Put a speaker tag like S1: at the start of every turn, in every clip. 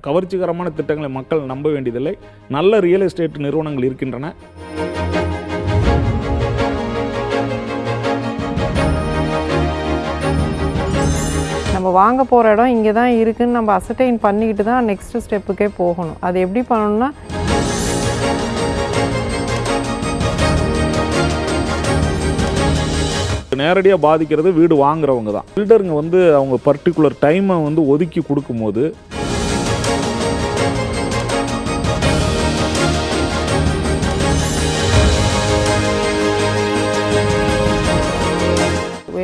S1: கவர்ச்சிகரமான திட்டங்களை மக்கள் நம்ப வேண்டியதில்லை. நல்ல ரியல் எஸ்டேட் நிறுவனங்கள் இருக்கின்றன.
S2: நம்ம வாங்க போகிற இடம் இங்கே தான் இருக்குதுன்னு நம்ம அசர்டைன் பண்ணிக்கிட்டு தான் நெக்ஸ்ட் ஸ்டெப்புக்கே போகணும். அது எப்படி பண்ணணும்னா,
S1: நேரடியாக பாதிக்கிறது வீடு வாங்குறவங்க தான். பில்டருங்க வந்து அவங்க பர்டிகுலர் டைமை வந்து ஒதுக்கி கொடுக்கும்போது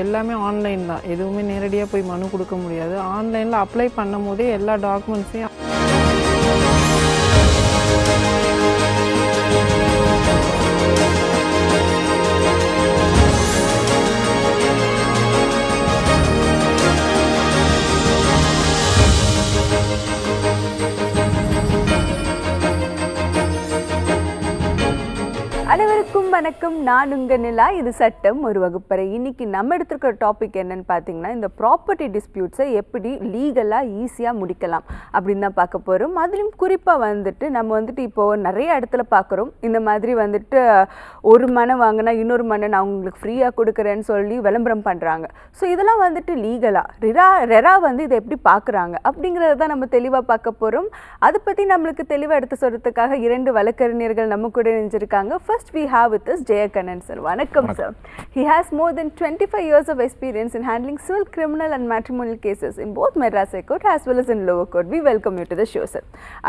S2: எல்லாமே ஆன்லைன் தான். எதுவுமே நேரடியாக போய் மனு கொடுக்க முடியாது. ஆன்லைனில் அப்ளை பண்ணும் போதே எல்லா டாக்குமெண்ட்ஸையும்
S3: அனைவருக்கும் வணக்கம். நான் உங்கள் நிலா. இது சட்டம் ஒரு வகுப்பறை. இன்னைக்கு நம்ம எடுத்துருக்கிற டாபிக் என்னன்னு பார்த்தீங்கன்னா, இந்த ப்ராப்பர்ட்டி டிஸ்பியூட்ஸை எப்படி லீகலாக ஈஸியாக முடிக்கலாம் அப்படின்னு தான் பார்க்க போகிறோம். அதுலேயும் குறிப்பாக வந்துட்டு நம்ம வந்துட்டு இப்போது நிறைய இடத்துல பார்க்குறோம். இந்த மாதிரி வந்துட்டு ஒரு மனை வாங்கினா இன்னொரு மனை நான் உங்களுக்கு ஃப்ரீயாக கொடுக்குறேன்னு சொல்லி விளம்பரம் பண்ணுறாங்க. ஸோ இதெல்லாம் வந்துட்டு லீகலாக ரெரா வந்து இதை எப்படி பார்க்குறாங்க அப்படிங்கிறத தான் நம்ம தெளிவாக பார்க்க போகிறோம். அதை பற்றி நம்மளுக்கு தெளிவாக எடுத்து சொல்கிறதுக்காக 2 வழக்கறிஞர்கள் நம்ம கூட நினைச்சிருக்காங்க. First we have with us Jayakannan sir. Vanakkam sir. He has more than 25 years of experience in handling civil, criminal and matrimonial cases in both Madras High Court as well as in lower court. We welcome you to the show sir.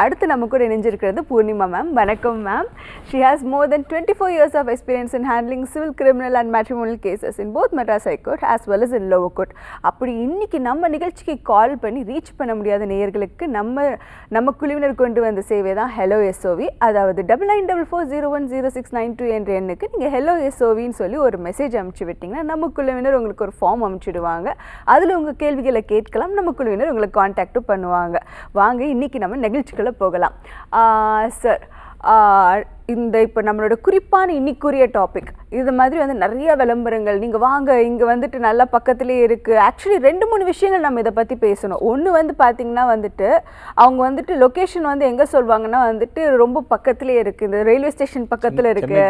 S3: அடுத்து நம்ம கூட இணைஞ்சிருக்கிறது Purnima ma'am. வணக்கம் ma'am. She has more than 24 years of experience in handling civil, criminal and matrimonial cases in both Madras High Court as well as in lower court. அப்படி இன்னைக்கு நம்ம நிகழ்ச்சிக்கு கால் பண்ணி reach பண்ண முடியாத நேயர்களுக்கு நம்ம குழுவினர் கொண்டு வந்த சேவை தான் ஹலோ எஸ்ஓவி. அதாவது 9944010692 என்ற எண்ணுக்கு நீங்கள் ஹலோ எஸ்ஓவின்னு சொல்லி ஒரு மெசேஜ் அனுப்பிச்சு விட்டிங்கன்னா நம்ம குழுவினர் உங்களுக்கு ஒரு ஃபார்ம் அனுப்பிச்சிடுவாங்க. அதில் உங்கள் கேள்விகளை கேட்கலாம். நம்ம குழுவினர் உங்களை காண்டாக்டும் பண்ணுவாங்க. வாங்க இன்னைக்கு நம்ம நிகழ்ச்சிக்குள்ளே போகலாம். சார், இந்த இப்போ நம்மளோட குறிப்பான இன்னைக்குரிய டாபிக் இது மாதிரி வந்து நிறைய விளம்பரங்கள், நீங்கள் வாங்க இங்கே வந்துட்டு நல்லா பக்கத்துலேயே இருக்குது. ஆக்சுவலி 2-3 விஷயங்கள் நம்ம இதை பற்றி பேசணும். ஒன்று வந்து பார்த்திங்கன்னா வந்துட்டு அவங்க வந்துட்டு லொக்கேஷன் வந்து எங்கே சொல்லுவாங்கன்னா வந்துட்டு ரொம்ப பக்கத்துலேயே இருக்குது, இந்த ரயில்வே ஸ்டேஷன் பக்கத்தில் இருக்குது.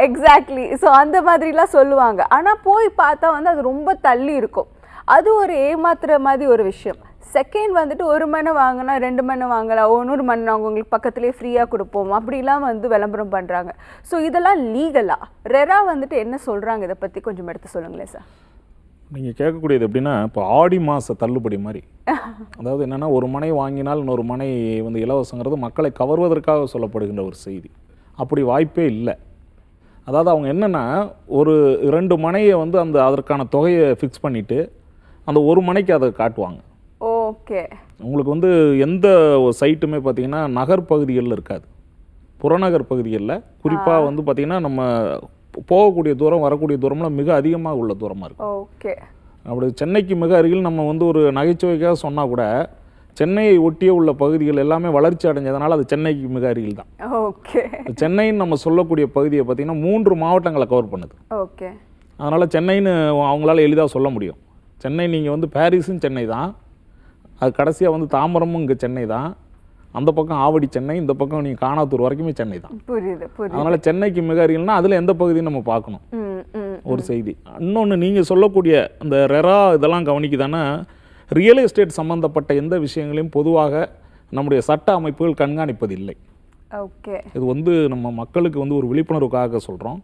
S3: எக்ஸாக்ட்லி. ஸோ அந்த மாதிரிலாம் சொல்லுவாங்க. ஆனால் போய் பார்த்தா வந்து அது ரொம்ப தள்ளி இருக்கும். அது ஒரு ஏமாத்துற மாதிரி ஒரு விஷயம். செகண்ட் வந்துட்டு ஒரு மனை வாங்கினா 2 மனை வாங்கலாம், 100 மனை நாங்கள் உங்களுக்கு பக்கத்துலேயே ஃப்ரீயாக கொடுப்போம் அப்படிலாம் வந்து விளம்பரம் பண்ணுறாங்க. ஸோ இதெல்லாம் லீகலாக ரெரா வந்துட்டு என்ன சொல்கிறாங்க, இதை பற்றி கொஞ்சம் எடுத்து சொல்லுங்களேன் சார்.
S1: நீங்கள் கேட்கக்கூடியது எப்படின்னா, இப்போ ஆடி மாத தள்ளுபடி மாதிரி. அதாவது என்னென்னா, ஒரு மனை வாங்கினால் இன்னொரு மனை வந்து இலவசங்கிறது மக்களை கவர்வதற்காக சொல்லப்படுகின்ற ஒரு செய்தி. அப்படி வாய்ப்பே இல்லை. அதாவது அவங்க என்னென்னா, ஒரு 2 மனையை வந்து அதற்கான தொகையை ஃபிக்ஸ் பண்ணிவிட்டு அந்த ஒரு மனைக்கு அதை காட்டுவாங்க.
S3: ஓகே.
S1: உங்களுக்கு வந்து எந்த சைட்டுமே பார்த்தீங்கன்னா நகர் பகுதிகளில் இருக்காது. புறநகர் பகுதிகளில் குறிப்பாக வந்து பார்த்திங்கன்னா நம்ம போகக்கூடிய தூரம் வரக்கூடிய தூரம்லாம் மிக அதிகமாக உள்ள தூரமாக இருக்கும்.
S3: ஓகே.
S1: அப்படி சென்னைக்கு மிக அருகில் நம்ம வந்து ஒரு நகைச்சுவைக்காக சொன்னால் கூட சென்னையை ஒட்டிய உள்ள பகுதிகள் எல்லாமே வளர்ச்சி அடைஞ்சதுனால அது சென்னைக்கு மிக அருகில் தான்.
S3: ஓகே.
S1: சென்னைன்னு நம்ம சொல்லக்கூடிய பகுதியை பார்த்திங்கன்னா 3 மாவட்டங்களை கவர் பண்ணுது.
S3: ஓகே.
S1: அதனால் சென்னைன்னு அவங்களால எளிதாக சொல்ல முடியும். சென்னை நீங்கள் வந்து பாரிஸும் சென்னை தான், அது கடைசியாக வந்து தாம்பரமும் இங்கே சென்னை தான், அந்த பக்கம் ஆவடி சென்னை, இந்த பக்கம் நீங்கள் காணாத்தூர் வரைக்குமே சென்னை தான்.
S3: புரியுது.
S1: அதனால் சென்னைக்கு மிக அருகில்னா அதில் எந்த பகுதியும் நம்ம பார்க்கணும். ஒரு செய்தி. இன்னொன்று, நீங்கள் சொல்லக்கூடிய அந்த ரெரா இதெல்லாம் கவனிக்குதானா, ரியல் எஸ்டேட் சம்மந்தப்பட்ட எந்த விஷயங்களையும் பொதுவாக நம்முடைய சட்ட அமைப்புகள் கண்காணிப்பதில்லை.
S3: ஓகே.
S1: இது வந்து நம்ம மக்களுக்கு வந்து ஒரு விழிப்புணர்வுக்காக சொல்கிறோம்.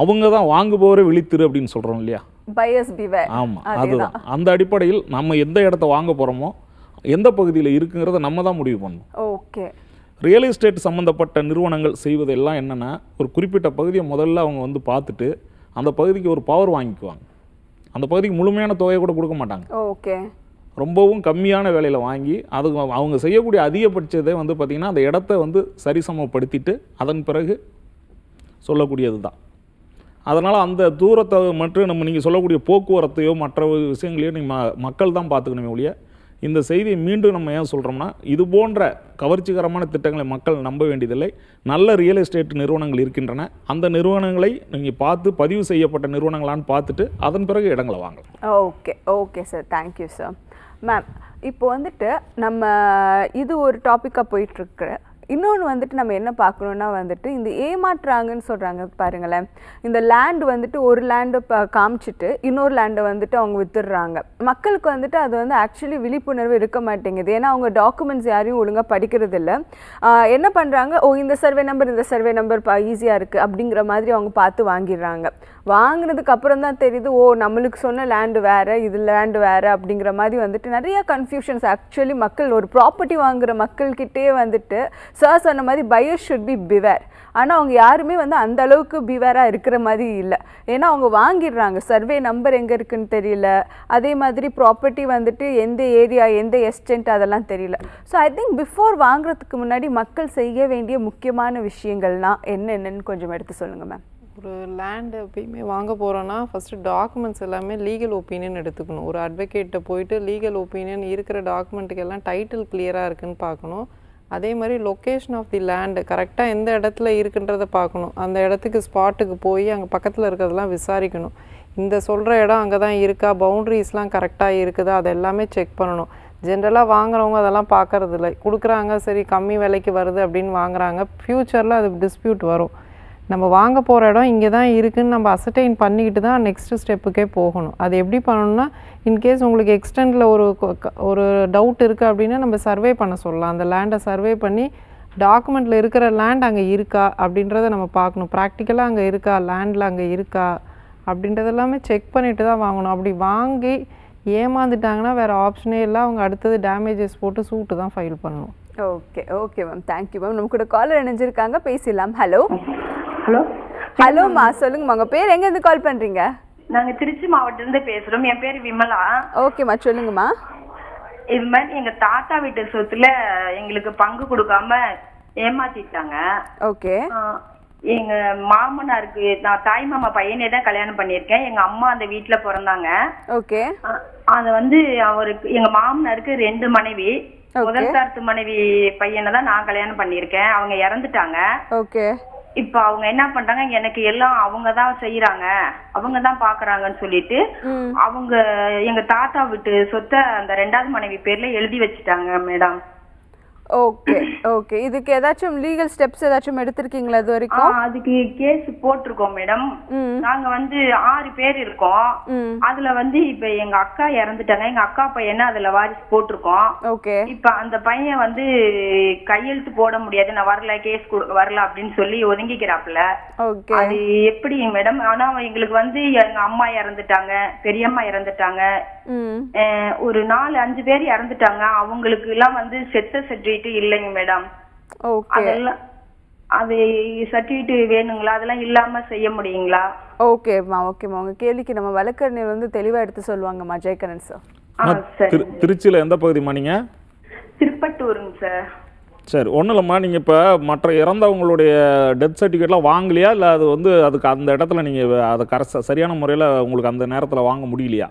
S1: அவங்க தான் வாங்குபவரே விழித்திரு அப்படின்னு சொல்கிறோம் இல்லையா,
S3: பையஸ் பிவேர்.
S1: ஆமாம், அதுதான். அந்த அடிப்படையில் நம்ம எந்த இடத்த வாங்க போகிறோமோ எந்த பகுதியில் இருக்குங்கிறத நம்ம தான் முடிவு பண்ணணும்.
S3: ஓகே.
S1: ரியல் எஸ்டேட் சம்மந்தப்பட்ட நிறுவனங்கள் செய்வதெல்லாம் என்னென்னா, ஒரு குறிப்பிட்ட பகுதியை முதல்ல அவங்க வந்து பார்த்துட்டு அந்த பகுதிக்கு ஒரு பவர் வாங்கிக்குவாங்க. அந்த பகுதிக்கு முழுமையான தொகையை கூட கொடுக்க மாட்டாங்க.
S3: ஓகே.
S1: ரொம்பவும் கம்மியான வேலையில் வாங்கி அது அவங்க செய்யக்கூடிய அதிகபட்சத்தை வந்து பார்த்திங்கன்னா அந்த இடத்த வந்து சரிசமப்படுத்திட்டு அதன் பிறகு சொல்லக்கூடியது தான். அதனால் அந்த தூரத்தை மற்றும் நீங்கள் சொல்லக்கூடிய போக்குவரத்தையோ மற்ற விஷயங்களையோ நீங்கள் மக்கள் தான் பார்த்துக்கணுமே ஒழிய, இந்த செய்தியை மீண்டும் நம்ம ஏன் சொல்கிறோம்னா, இது போன்ற கவர்ச்சிகரமான திட்டங்களை மக்கள் நம்ப வேண்டியதில்லை. நல்ல ரியல் எஸ்டேட் நிறுவனங்கள் இருக்கின்றன. அந்த நிறுவனங்களை நீங்கள் பார்த்து பதிவு செய்யப்பட்ட நிறுவனங்களான்னு பார்த்துட்டு அதன் பிறகு இடங்களை வாங்கலாம்.
S3: Okay. Okay sir, thank you sir. Ma'am, இப்போ வந்துட்டு நம்ம இது ஒரு டாப்பிக்காக போயிட்டுருக்கு. இன்னொன்று வந்துட்டு நம்ம என்ன பார்க்கணுன்னா வந்துட்டு இந்த ஏமாற்றுறாங்கன்னு சொல்கிறாங்க பாருங்களேன். இந்த லேண்டு வந்துட்டு ஒரு லேண்டை காமிச்சிட்டு இன்னொரு லேண்டை வந்துட்டு அவங்க வித்துடுறாங்க. மக்களுக்கு வந்துட்டு அது வந்து ஆக்சுவலி விழிப்புணர்வு இருக்க மாட்டேங்குது. ஏன்னா அவங்க டாக்குமெண்ட்ஸ் யாரையும் ஒழுங்காக படிக்கிறது இல்லை. என்ன பண்ணுறாங்க, இந்த சர்வே நம்பர் ஈஸியாக இருக்குது அப்படிங்கிற மாதிரி அவங்க பார்த்து வாங்கிடுறாங்க. வாங்கினதுக்கு அப்புறம் தான் தெரியுது நம்மளுக்கு சொன்ன லேண்டு வேறு, இது லேண்டு வேறு அப்படிங்கிற மாதிரி வந்துட்டு நிறைய கன்ஃபியூஷன்ஸ். ஆக்சுவலி மக்கள் ஒரு ப்ராப்பர்ட்டி வாங்குகிற மக்கள்கிட்டே வந்துட்டு சார் சொன்ன மாதிரி பையர்ஸ் ஷுட் பி பிவேர். ஆனால் அவங்க யாருமே வந்து அந்த அளவுக்கு பிவேராக இருக்கிற மாதிரி இல்லை. ஏன்னா அவங்க வாங்கிடுறாங்க, சர்வே நம்பர் எங்கே இருக்குன்னு தெரியல, அதே மாதிரி ப்ராப்பர்ட்டி வந்துட்டு எந்த ஏரியா எந்த எஸ்டென்ட் அதெல்லாம் தெரியல. ஸோ ஐ திங்க் பிஃபோர் வாங்குறதுக்கு முன்னாடி மக்கள் செய்ய வேண்டிய முக்கியமான விஷயங்கள்னால் என்னென்னு கொஞ்சம் எடுத்து சொல்லுங்கள் மேம்.
S2: ஒரு லேண்டு எப்பயுமே வாங்க போகிறோன்னா ஃபஸ்ட்டு டாக்குமெண்ட்ஸ் எல்லாமே லீகல் ஒப்பீனியன் எடுத்துக்கணும். ஒரு அட்வொகேட்டை போயிட்டு லீகல் ஒப்பீனியன் இருக்கிற டாக்குமெண்ட்டுக்கு எல்லாம் டைட்டில் கிளியராக இருக்குன்னு பார்க்கணும். அதே மாதிரி லொக்கேஷன் ஆஃப் தி லேண்டு கரெக்டாக எந்த இடத்துல இருக்குன்றதை பார்க்கணும். அந்த இடத்துக்கு ஸ்பாட்டுக்கு போய் அங்கே பக்கத்தில் இருக்கிறதெல்லாம் விசாரிக்கணும். இந்த சொல்கிற இடம் அங்கே தான் இருக்கா, பவுண்ட்ரிஸ்லாம் கரெக்டாக இருக்குதா, அது எல்லாமே செக் பண்ணணும். ஜென்ரலாக வாங்குறவங்க அதெல்லாம் பார்க்கறதில்ல. கொடுக்குறாங்க, சரி கம்மி விலைக்கு வருது அப்படின்னு வாங்குறாங்க. ஃப்யூச்சரில் அது டிஸ்பியூட் வரும். நம்ம வாங்க போகிற இடம் இங்கே தான் இருக்குதுன்னு நம்ம அசர்டைன் பண்ணிக்கிட்டு தான் நெக்ஸ்ட்டு ஸ்டெப்புக்கே போகணும். அது எப்படி பண்ணணும்னா, இன்கேஸ் உங்களுக்கு எக்ஸ்டெண்டில் ஒரு டவுட் இருக்குது அப்படின்னா நம்ம சர்வே பண்ண சொல்லலாம். அந்த லேண்டை சர்வே பண்ணி டாக்குமெண்ட்டில் இருக்கிற லேண்ட் அங்கே இருக்கா அப்படின்றத நம்ம பார்க்கணும். ப்ராக்டிக்கலாக அங்கே இருக்கா, லேண்டில் அங்கே இருக்கா அப்படின்றதெல்லாமே செக் பண்ணிவிட்டு தான் வாங்கணும். அப்படி வாங்கி ஏமாந்துட்டாங்கன்னா வேறு ஆப்ஷனே இல்லை. அவங்க அடுத்தது டேமேஜஸ் போட்டு சூட்டு தான் ஃபைல் பண்ணணும்.
S3: Okay ma'am, thank you ma'am. நம்ம கூட காலர் இணைஞ்சிருக்காங்க, பேசலாம். ஹலோம்மா, சொல்லுங்கம்மா, உங்கள் பேர் எங்கேருந்து கால் பண்ணுறீங்க?
S4: நாங்கள் திருச்சி மாவட்டத்திலேருந்து பேசுகிறோம். என் பேர் விமலா.
S3: ஓகேம்மா, சொல்லுங்கம்மா.
S4: இது மாதிரி எங்கள் தாத்தா வீட்டு சொத்துல எங்களுக்கு பங்கு கொடுக்காம ஏமாத்திட்டாங்க.
S3: ஓகே.
S4: எங்க மாமனாருக்கு நான் தாய் மாமா பையனே தான் கல்யாணம் பண்ணியிருக்கேன். எங்க அம்மா அந்த வீட்டுல பிறந்தாங்க.
S3: ஓகே.
S4: அது வந்து அவருக்கு எங்க மாமனாருக்கு 2 மனைவி. முதல் தாரத்து மனைவி பையனை தான் நான் கல்யாணம் பண்ணியிருக்கேன். அவங்க இறந்துட்டாங்க.
S3: ஓகே.
S4: இப்ப அவங்க என்ன பண்றாங்க, எனக்கு எல்லாம் அவங்கதான் செய்யறாங்க, அவங்கதான் பாக்குறாங்கன்னு சொல்லிட்டு அவங்க எங்க தாத்தா வீட்டு சொத்தை அந்த 2வது மனைவி பேர்ல எழுதி வச்சுட்டாங்க மேடம்.
S3: ஓகே. இதுக்கு ஏதாச்சும் லீகல் ஸ்டெப்ஸ் ஏதாச்சும் எடுத்திருக்கீங்களா இது வரைக்கும்?
S4: அதுக்கு கேஸ் போட்டிருக்கோம் மேடம். நாங்க வந்து 6 பேர் இருக்கோம். அதுல வந்து இப்ப எங்க அக்கா இறந்துட்டாங்க. எங்க அக்கா பையனை அதுல வாரிசு போட்டிருக்கோம்.
S3: ஓகே.
S4: இப்ப அந்த பையன் வந்து கையெழுத்து போட முடியாது, நான் வரல, கேஸ் வரல அப்படின்னு சொல்லி ஒதுங்கிக்கிறாப்புல. அது எப்படி மேடம்? ஆனா எங்களுக்கு வந்து எங்க அம்மா இறந்துட்டாங்க, பெரியம்மா இறந்துட்டாங்க, ஒரு 4-5 பேர் இறந்துட்டாங்க. அவங்களுக்கு எல்லாம் வந்து செத்த சர்டிபிகேட் இல்லைங்க மேடம். அதெல்லாம் அது சர்டிபிகேட் வேணுங்களா? அதெல்லாம் இல்லாம செய்ய முடியுங்களா?
S3: ஓகேம்மா. உங்க கேள்விக்கு நம்ம வழக்கறிஞர் வந்து தெளிவா எடுத்து சொல்லுவாங்கம்மா. ஜெயகரன் சார்.
S1: திருச்சியில் எந்த பகுதிமா நீங்க?
S4: திருப்பட்டூருங்க சார்.
S1: சரி, ஒன்றும் இல்லைம்மா. நீங்கள் இப்போ மற்ற இறந்தவங்களுடைய டெத் சர்டிஃபிகேட்லாம் வாங்கலையா, இல்லை அது வந்து அதுக்கு அந்த இடத்துல நீங்கள் அதை சரியான முறையில் உங்களுக்கு அந்த நேரத்தில் வாங்க முடியலையா?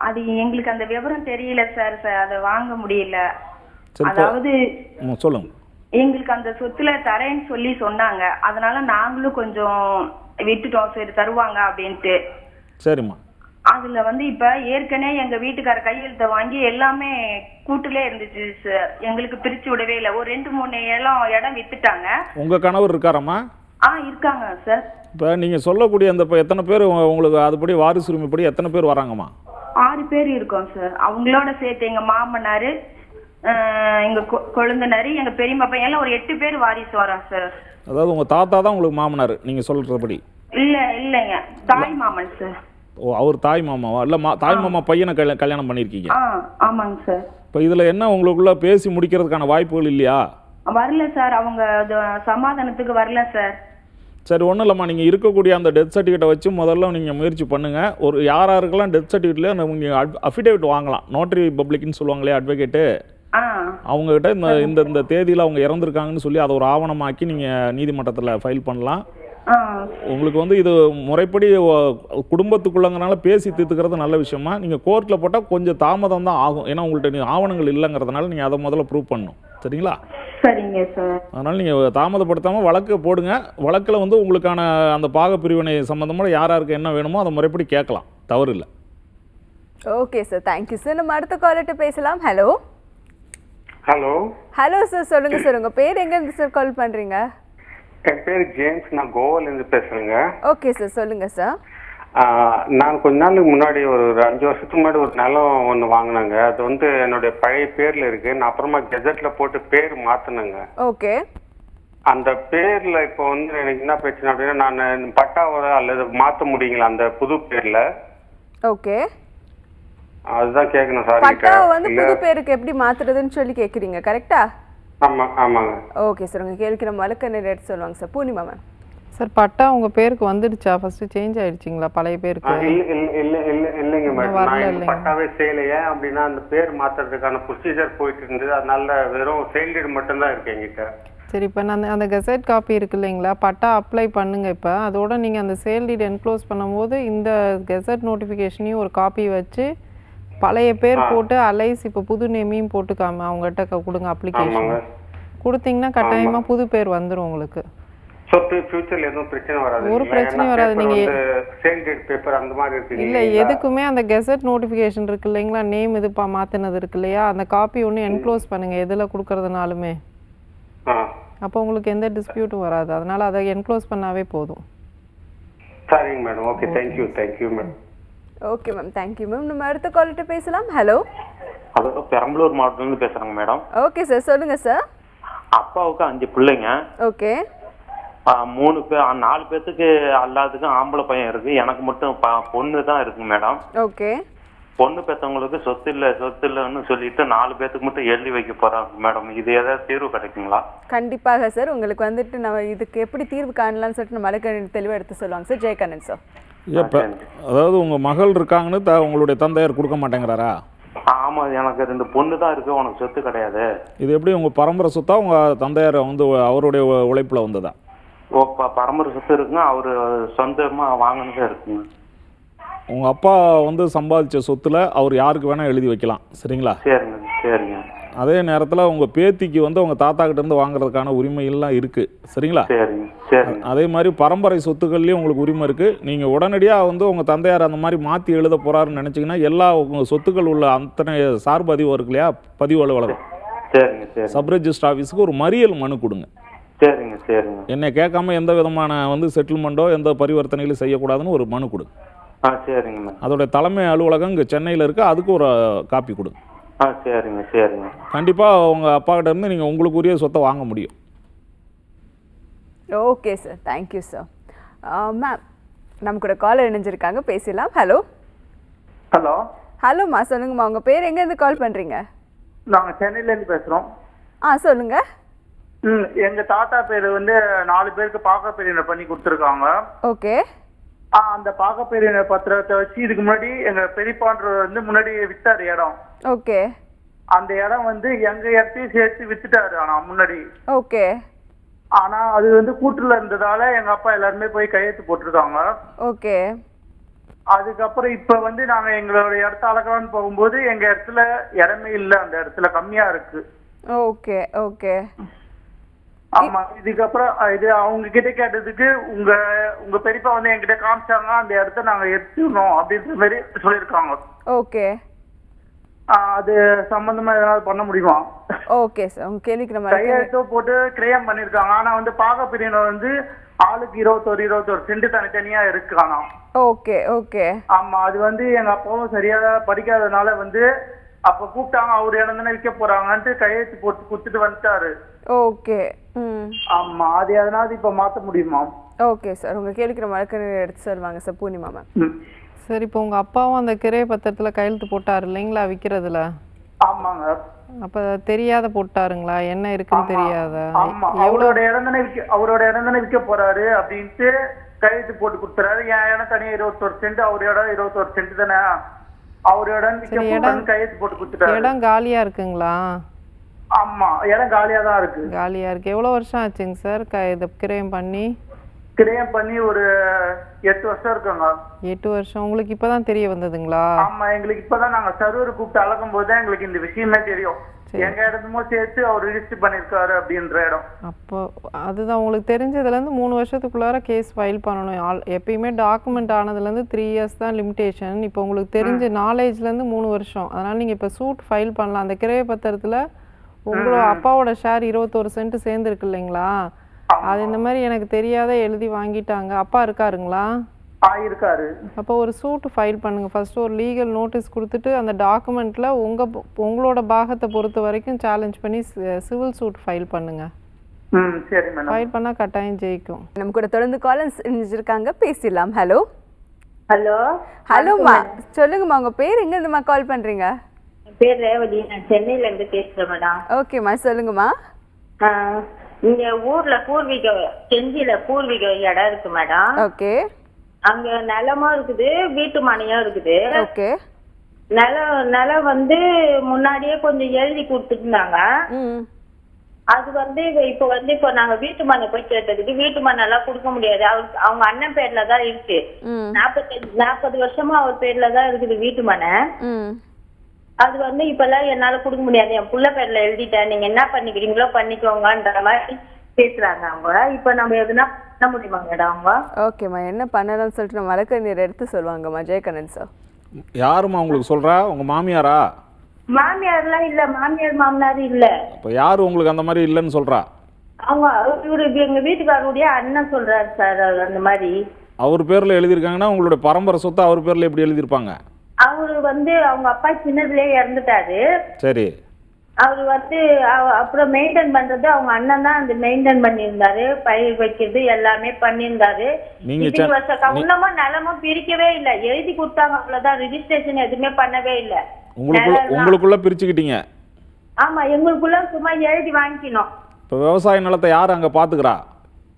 S4: அது எங்களுக்கு அந்த விவரம் தெரியல சார். அதை வாங்க முடியல. அதாவது
S1: சொல்லுங்க.
S4: எங்களுக்கு அந்த சொத்துல தரேன்னு சொல்லி சொன்னாங்க. அதனால நாங்களும் கொஞ்சம் விட்டுட்டோம், சரி தருவாங்க அப்படின்ட்டு.
S1: சரிம்மா.
S4: அதுல வந்து இப்ப ஏற்கனவே எங்க வீட்டுக்கார கையெழுத்த வாங்கி எல்லாமே கூட்டுலே இருந்துச்சு சார். எங்களுக்கு பிரிச்சு விடவே இல்லை. ஒரு 2-3 இடம் வித்துட்டாங்க.
S1: உங்க கணவர் இருக்காரம்மா?
S4: இருக்காங்க சார்.
S1: இப்ப நீங்க சொல்லக்கூடிய அந்த எத்தனை பேர் உங்களுக்கு அதுபடி வாரிசு உரிமைப்படி எத்தனை பேர் வராங்கம்மா?
S4: 6 பேர் இருக்கோம் சார். அவங்களோட சேர்த்து எங்க மாமனாரு, எங்க கொழுந்தனாரு, எங்க பெரியம்மா பையன் எல்லாம் ஒரு 8 பேர் வாரிசு வரோம் சார்.
S1: அதாவது உங்க தாத்தா தான் உங்களுக்கு மாமனார் நீங்க சொல்றபடி?
S4: இல்லைங்க, தாய் மாமன் சார்.
S1: அவர் தாய் மாமாவா? இல்ல தாய் மாமா பையனை கல்யாணம் பண்ணிருக்கீங்க?
S4: ஆமாங்க சார்.
S1: இப்ப இதுல என்ன உங்களுக்குள்ள பேசி முடிக்கிறதுக்கான வாய்ப்புகள் இல்லையா?
S4: வரல சார், அவங்க சமாதானத்துக்கு வரல சார்.
S1: சரி, ஒன்றும் இல்லைம்மா. நீங்கள் இருக்கக்கூடிய அந்த டெத் சர்டிஃபிகேட்டை வச்சு முதல்ல நீங்கள் முயற்சி பண்ணுங்கள். ஒரு யாராருக்கெல்லாம் டெத் சர்டிஃபிகேட்டில் நீங்கள் அஃபிடேவிட் வாங்கலாம். நோட்டரி பப்ளிக்னு சொல்லுவாங்களே, அட்வொகேட்டு, அவங்ககிட்ட இந்த தேதியில் அவங்க இறந்துருக்காங்கன்னு சொல்லி அதை ஒரு ஆவணமாக்கி நீங்கள் நீதிமன்றத்தில் ஃபைல் பண்ணலாம். உங்களுக்கு வந்து இது முறைப்படி குடும்பத்துக்குள்ளங்கனால பேசி தீர்த்துக்கிறது நல்ல விஷயமா. நீங்கள் கோர்ட்டில் போட்டால் கொஞ்சம் தாமதம் தான் ஆகும். ஏன்னா உங்கள்கிட்ட ஆவணங்கள் இல்லைங்கிறதுனால நீங்கள் அதை முதல்ல ப்ரூவ் பண்ணணும். சரிங்களா?
S4: சரிங்க சார்.
S1: அதனால் நீங்கள் தாமதப்படுத்தாமல் வழக்கு போடுங்க. வழக்கில் வந்து உங்களுக்கான அந்த பாக பிரிவினை சம்மந்தமாக யாராருக்கு என்ன வேணுமோ அதை முறைப்படி கேட்கலாம், தவறு இல்லை.
S3: Okay sir, thank you sir. நம்ம அடுத்த காலர்கிட்ட பேசலாம். ஹலோ
S5: ஹலோ
S3: ஹலோ சார், சொல்லுங்க சார், உங்க பேர் எங்க இருந்து சார் கால் பண்றீங்க?
S5: என் பேர் ஜேம்ஸ், நான் கோவாலேருந்து பேசுறேங்க.
S3: ஓகே சார், சொல்லுங்க சார்.
S5: நான் கொஞ்ச நாளுக்கு முன்னாடி ஒரு 5 வருஷத்துக்கு முன்னாடி ஒரு நிலம் ஒன்று வாங்கினாங்க. அது வந்து என்னுடைய பழைய பேர்ல இருக்கு. நான் அப்புறமா கெஜெட்ல போட்டு பேர் மாத்தினேங்க.
S3: ஓகே.
S5: அந்த பேர்ல இப்போ வந்து எனக்கு என்ன பிரச்சனை அப்படின்னா, நான் பட்டாவை அல்லது மாற்ற முடியுங்களா அந்த புது பேர்ல?
S3: ஓகே.
S5: அதுதான் கேட்கணும் சார்.
S3: பட்டாவை வந்து புது பேருக்கு எப்படி மாத்துறதுன்னு சொல்லி கேக்குறீங்க, கரெக்டா?
S5: ஆமாங்க.
S3: ஓகே சார், உங்க கேள்விக்கு நம்ம வழக்கறிஞர் எடுத்து சொல்லுவாங்க சார். பூர்ணிமா மேம்.
S2: சார் பட்டா உங்கள் பேருக்கு வந்துடுச்சா? ஃபஸ்ட்டு சேஞ்ச் ஆகிடுச்சிங்களா பழைய பேருக்கு?
S5: இல்லைங்க மேடம், நான் பட்டாவே செய்யலையே. அப்படின்னா அந்த பேர் மாற்றுறதுக்கான ப்ரொசீஜர் போயிட்டு இருந்தது. அதனால வெறும் செயல்டீடு மட்டும்தான் இருக்கு என்கிட்ட.
S2: சரி, இப்போ நான் அந்த கெசட் காப்பி இருக்கு இல்லைங்களா, பட்டா அப்ளை பண்ணுங்கள். இப்போ அதோட நீங்கள் அந்த சேல் டீட் என்க்ளோஸ் பண்ணும்போது இந்த கெசட் நோட்டிஃபிகேஷனையும் ஒரு காப்பி வச்சு பழைய பேர் போட்டு அலைஸ் இப்போ புது நேமையும் போட்டுக்காம அவங்ககிட்ட கொடுங்க. அப்ளிகேஷன் கொடுத்தீங்கன்னா கட்டாயமாக புது பேர் வந்துடும் உங்களுக்கு. ஒரு பிரச்சனையும் வராது. நீங்கள் இல்லை, எதுக்குமே அந்த கெசட் நோட்டிஃபிகேஷன் இருக்கு இல்லைங்களா, நேம் இது மாற்றினது இருக்கு இல்லையா, அந்த காப்பி ஒன்று என்க்ளோஸ் பண்ணுங்கள் எதில் கொடுக்கறதுனாலுமே. அப்போ உங்களுக்கு எந்த டிஸ்பியூட்டும் வராது. அதனால அதை என்க்ளோஸ் பண்ணாவே போதும்.
S5: சரிங்க madam. Okay, thank you ma'am.
S3: Okay ma'am, thank you ma'am. நம்ம அடுத்த கால்கிட்ட பேசலாம். ஹலோ
S6: ஹலோ, பெரம்பலூர் மாவட்டத்துலேருந்து பேசுகிறேங்க மேடம்.
S3: ஓகே சார், சொல்லுங்க சார்.
S6: அப்பாவுக்கு 5 பிள்ளைங்க.
S3: ஓகே.
S6: 3 பேர் 4 பேர்த்துக்கு எல்லாத்துக்கும் ஆம்பளை பையன் இருக்கு. எனக்கு மட்டும் பொண்ணு தான் இருக்குங்க மேடம்.
S3: ஓகே.
S6: பொண்ணு பெற்றவங்களுக்கு சொத்து இல்லைன்னு சொல்லிட்டு 4 பேர்த்துக்கு மட்டும் எழுதி வைக்க போறாங்க மேடம். இது ஏதாவது தீர்வு கிடைக்குங்களா?
S3: கண்டிப்பாக சார், உங்களுக்கு வந்துட்டு நம்ம இதுக்கு எப்படி தீர்வு காணலாம்னு சொல்லிட்டு நம்ம வழக்கறிஞர் தெளிவாக எடுத்து சொல்லுவாங்க சார். ஜெயகண்ணன் சார்.
S1: இப்போ அதாவது உங்கள் மகள் இருக்காங்கன்னு உங்களுடைய தந்தையார் கொடுக்க மாட்டேங்கிறாரா?
S6: ஆமா, எனக்கு 2 பொண்ணு தான் இருக்கு, உனக்கு சொத்து கிடையாது.
S1: இது எப்படி உங்கள் பரம்பரை சொத்தா உங்கள் தந்தையார் வந்து அவருடைய உழைப்பில் வந்ததா?
S6: பரம்பரை சொத்து இருக்குங்க, அவரு சொந்தமா வாங்கினதே இருக்குங்க.
S1: உங்கள் அப்பா வந்து சம்பாதிச்ச சொத்துல அவர் யாருக்கு வேணால் எழுதி வைக்கலாம், சரிங்களா?
S6: சரிங்க.
S1: அதே நேரத்தில் உங்கள் பேத்திக்கு வந்து உங்கள் தாத்தா கிட்ட இருந்து வாங்குறதுக்கான உரிமையெல்லாம் இருக்குது, சரிங்களா?
S6: சரிங்க.
S1: அதே மாதிரி பரம்பரை சொத்துக்கள்லேயும் உங்களுக்கு உரிமை இருக்குது. நீங்கள் உடனடியாக வந்து உங்கள் தந்தையார் அந்த மாதிரி மாற்றி எழுத போகிறாருன்னு நினச்சிங்கன்னா எல்லா உங்கள் சொத்துக்கள் உள்ள அத்தனை சார்பு பதிவு இருக்கு இல்லையா, பதிவு அலுவலகம், சப் ரெஜிஸ்டர் ஆஃபீஸுக்கு ஒரு மறியல் மனு கொடுங்க.
S6: சரிங்க.
S1: என்னை கேட்காம எந்த விதமான வந்து செட்டில்மெண்ட்டோ எந்த பரிவர்த்தனைகளும் செய்யக்கூடாதுன்னு ஒரு மனு கொடுங்க.
S6: சரிங்க.
S1: அதோடைய தலைமை அலுவலகம் இங்கே சென்னையில் இருக்குது, அதுக்கு ஒரு காப்பி கொடுங்க.
S6: சரிங்க.
S1: கண்டிப்பாக உங்கள் அப்பா கிட்ட இருந்து நீங்கள் உங்களுக்கு உரிய சொத்தை வாங்க முடியும்.
S3: Okay sir, thank you sir. Ma'am, நம்ம கூட காலர் இணைஞ்சிருக்காங்க, பேசலாம். ஹலோ ஹலோம்மா, சொல்லுங்கம்மா, உங்கள் பேர் எங்கேருந்து கால் பண்ணுறீங்க?
S7: நாங்கள் சென்னையிலேருந்து பேசுகிறோம்.
S3: சொல்லுங்க.
S7: எங்க தாத்தா பேரு வந்து 4 பேருக்கு பாக்க பிரிவினர் பண்ணி கொடுத்துருக்காங்க.
S3: ஓகே.
S7: அந்த பாக்க பிரிவினர் பத்திரத்தை வச்சு இதுக்கு முன்னாடி எங்க பெரியப்பான்றவர் வந்து முன்னாடி வித்தாரு இடம்.
S3: ஓகே.
S7: அந்த இடம் வந்து எங்க இடத்தையும் சேர்த்து வித்துட்டாரு. ஆனா முன்னாடி
S3: ஓகே.
S7: ஆனா அது வந்து கூட்டுல இருந்ததால எங்க அப்பா எல்லாருமே போய் கையெழுத்து போட்டிருக்காங்க.
S3: ஓகே.
S7: அதுக்கப்புறம் இப்ப வந்து நாங்க எங்களோட இடத்த அளக்கலான்னு போகும்போது எங்க இடத்துல இடமே இல்ல, அந்த இடத்துல கம்மியா இருக்கு.
S3: ஓகே. ஓகே.
S7: ஆமா, இதுக்கப்புறம் இது அவங்க கிட்ட கேட்டதுக்கு உங்க பெரியப்பா வந்து என்கிட்ட காமிச்சாங்க, அந்த இடத்த நாங்க எடுத்துக்கணும் அப்படின்ற மாதிரி சொல்லியிருக்காங்க.
S3: ஓகே.
S7: அது சம்பந்தமா ஏதாவது பண்ண முடியுமா?
S3: ஓகே சார், உங்க கேள்விக்கு நம்ம
S7: கையெழுத்தோ போட்டு கிரயம் பண்ணிருக்காங்க. ஆனா வந்து பாக பிரிவினர் வந்து ஆளுக்கு 21 சென்ட் தனித்தனியா இருக்கு. ஆனா
S3: ஓகே. ஓகே.
S7: ஆமா, அது வந்து எங்க அப்பாவும் சரியா படிக்காதனால வந்து அப்ப கூப்பிட்டாங்க, அவர் இடம் தானே விற்க போறாங்கன்ட்டு கையெழுத்து போட்டு கொடுத்துட்டு வந்துட்டாரு.
S3: ஓகே.
S7: ஆமா, அது எதனாவது இப்ப மாத்த முடியுமா?
S3: ஓகே சார், உங்க கேள்விக்கு நம்ம வழக்கறிஞர் எடுத்து சொல்லுவாங்க சார். பூர்ணிமா மேம்.
S2: சரி, இப்போ உங்கள் அப்பாவும் அந்த கிரைய பத்திரத்தில் கையெழுத்து போட்டார் இல்லைங்களா விற்கிறதுல?
S7: ஆமாங்க.
S2: அப்போ தெரியாத போட்டாருங்களா, என்ன இருக்குன்னு தெரியாத?
S7: ஆமா, அவரோட இடம் தானே விற்க போறாரு அப்படின்ட்டு கையெழுத்து போட்டு கொடுத்துறாரு. என் இடம் தனியா 21 சென்ட், அவர் இடம் 21 சென்ட் தானே, அவர் இடம் கையெழுத்து போட்டு கொடுத்துட்டாரு.
S2: இடம் காலியா இருக்குங்களா?
S7: ஆமா, இடம் காலியா தான் இருக்கு.
S2: காலியா இருக்கு. எவ்வளவு வருஷம் ஆச்சுங்க சார் இதை கிரயம் பண்ணி?
S7: கிரயம் பண்ணி ஒரு 8 வருஷம் இருக்குங்க.
S2: 8 வருஷம். உங்களுக்கு இப்பதான் தெரிய வந்ததுங்களா?
S7: ஆமா, எங்களுக்கு இப்பதான் நாங்க சர்வர் கூப்பிட்டு அளக்கும் போது எங்களுக்கு இந்த விஷயமே தெரியும். எங்க இடமும் சேர்த்து அவர் ரிஜிஸ்டர் பண்ணிருக்காரு அப்படின்ற இடம்.
S2: அப்போ அதுதான் உங்களுக்கு தெரிஞ்சதுலேருந்து 3 வருஷத்துக்குள்ளார கேஸ் ஃபைல் பண்ணணும். எப்பயுமே டாக்குமெண்ட் ஆனதுலேருந்து 3 இயர்ஸ் தான் லிமிட்டேஷன். இப்போ உங்களுக்கு தெரிஞ்ச நாலேஜ்லேருந்து 3 வருஷம். அதனால் நீங்கள் இப்போ சூட் ஃபைல் பண்ணலாம். அந்த கிரைய பத்திரத்தில் உங்களோட அப்பாவோட ஷேர் 21 சென்ட் சேர்ந்துருக்கு இல்லைங்களா? அது இந்த மாதிரி எனக்கு தெரியாத எழுதி வாங்கிட்டாங்க. அப்பா இருக்காருங்களா?
S7: இருக்காரு.
S2: அப்போ ஒரு சூட் ஃபைல் பண்ணுங்க. ஃபர்ஸ்ட் ஒரு லீகல் நோட்டீஸ் கொடுத்துட்டு அந்த டாக்குமெண்ட்ல உங்களோட பாகத்தை பொறுத்த வரைக்கும் சேலஞ்ச் பண்ணி சிவில் சூட் ஃபைல் பண்ணுங்க.
S7: சரி மேடம்.
S2: ஃபைல் பண்ணா கட்டாயம் ஜெயிக்கும்.
S3: நம்ம கூட தொடர்ந்து காலர்ஸ் இணைஞ்சிருக்காங்க, பேசிடலாம். Hello
S8: hello.
S3: ஹலோம்மா, சொல்லுங்கம்மா, உங்க பேர் எங்க இருந்துமா கால் பண்றீங்க?
S8: பேர் ரேவதி, நான் சென்னையில இருந்து பேசுறேன் மேடம்.
S3: ஓகேம்மா, சொல்லுங்கம்மா.
S8: இங்க ஊர்ல பூர்வீக செஞ்சில பூர்வீக இடம் இருக்கு மேடம்.
S3: ஓகே.
S8: அங்க நிலமும் இருக்குது, வீட்டு மனையும் இருக்குது.
S3: ஓகே.
S8: நிலம் வந்து முன்னாடியே கொஞ்சம் எழுதி கொடுத்துருந்தாங்க. அது வந்து இப்போ நாங்க வீட்டு மனை போய் கேட்டதுக்கு வீட்டு மனை எல்லாம் கொடுக்க முடியாது, அவங்க அண்ணன் பேர்ல தான் இருக்கு. 40 வருஷமா அவர் பேர்ல தான் இருக்குது வீட்டு மனை. அது வந்து இப்ப எல்லாம் என்னால கொடுக்க முடியாது, என் புள்ள பேர்ல எழுதிட்டேன், நீங்க என்ன பண்ணிக்கிறீங்களோ பண்ணிக்கோங்கன்ற மாதிரி பேசுறாங்க அவங்க. இப்ப நம்ம எதுனா பண்ண முடியுமா மேடம் அவங்க?
S3: ஓகேம்மா, என்ன பண்ணலாம்னு சொல்லிட்டு நம்ம வழக்கறிஞர் எடுத்து சொல்லுவாங்கம்மா. ஜெயகண்ணன் சார்.
S1: யாருமா உங்களுக்கு சொல்றா? உங்க மாமியாரா?
S8: மாமியார்லாம் இல்ல, மாமியார் மாமனார் இல்ல.
S1: இப்போ யாரு உங்களுக்கு அந்த மாதிரி இல்லைன்னு சொல்றா?
S8: அவங்க எங்க வீட்டுக்காரருடைய அண்ணன் சொல்றாரு சார் அந்த மாதிரி.
S1: அவர் பேர்ல எழுதியிருக்காங்கன்னா உங்களுடைய பரம்பரை சொத்து அவர் பேர்ல எப்படி எழுதியிருப்பாங்க?
S8: அவரு வந்து அவங்க அப்பா சின்னதுலயே இறந்துட்டாரு.
S1: சரி.
S8: அவரு வந்து அப்புறம் மெயின்டைன் பண்றது அவங்க அண்ணன் தான் அந்த மெயின்டைன் பண்ணியிருந்தாரு, பயிர் வைக்கிறது எல்லாமே பண்ணியிருந்தாரு. இன்னமும் நிலமும் பிரிக்கவே இல்லை, எழுதி கொடுத்தாங்க அவ்வளவுதான், ரெஜிஸ்ட்ரேஷன் எதுவுமே பண்ணவே இல்லை.
S1: உங்களுக்குள்ள பிரிச்சுக்கிட்டீங்க?
S8: ஆமா, எங்களுக்குள்ள சும்மா எழுதி வாங்கிக்கணும்.
S1: இப்போ விவசாய நிலத்தை யாரு அங்க பாத்துக்கிறா?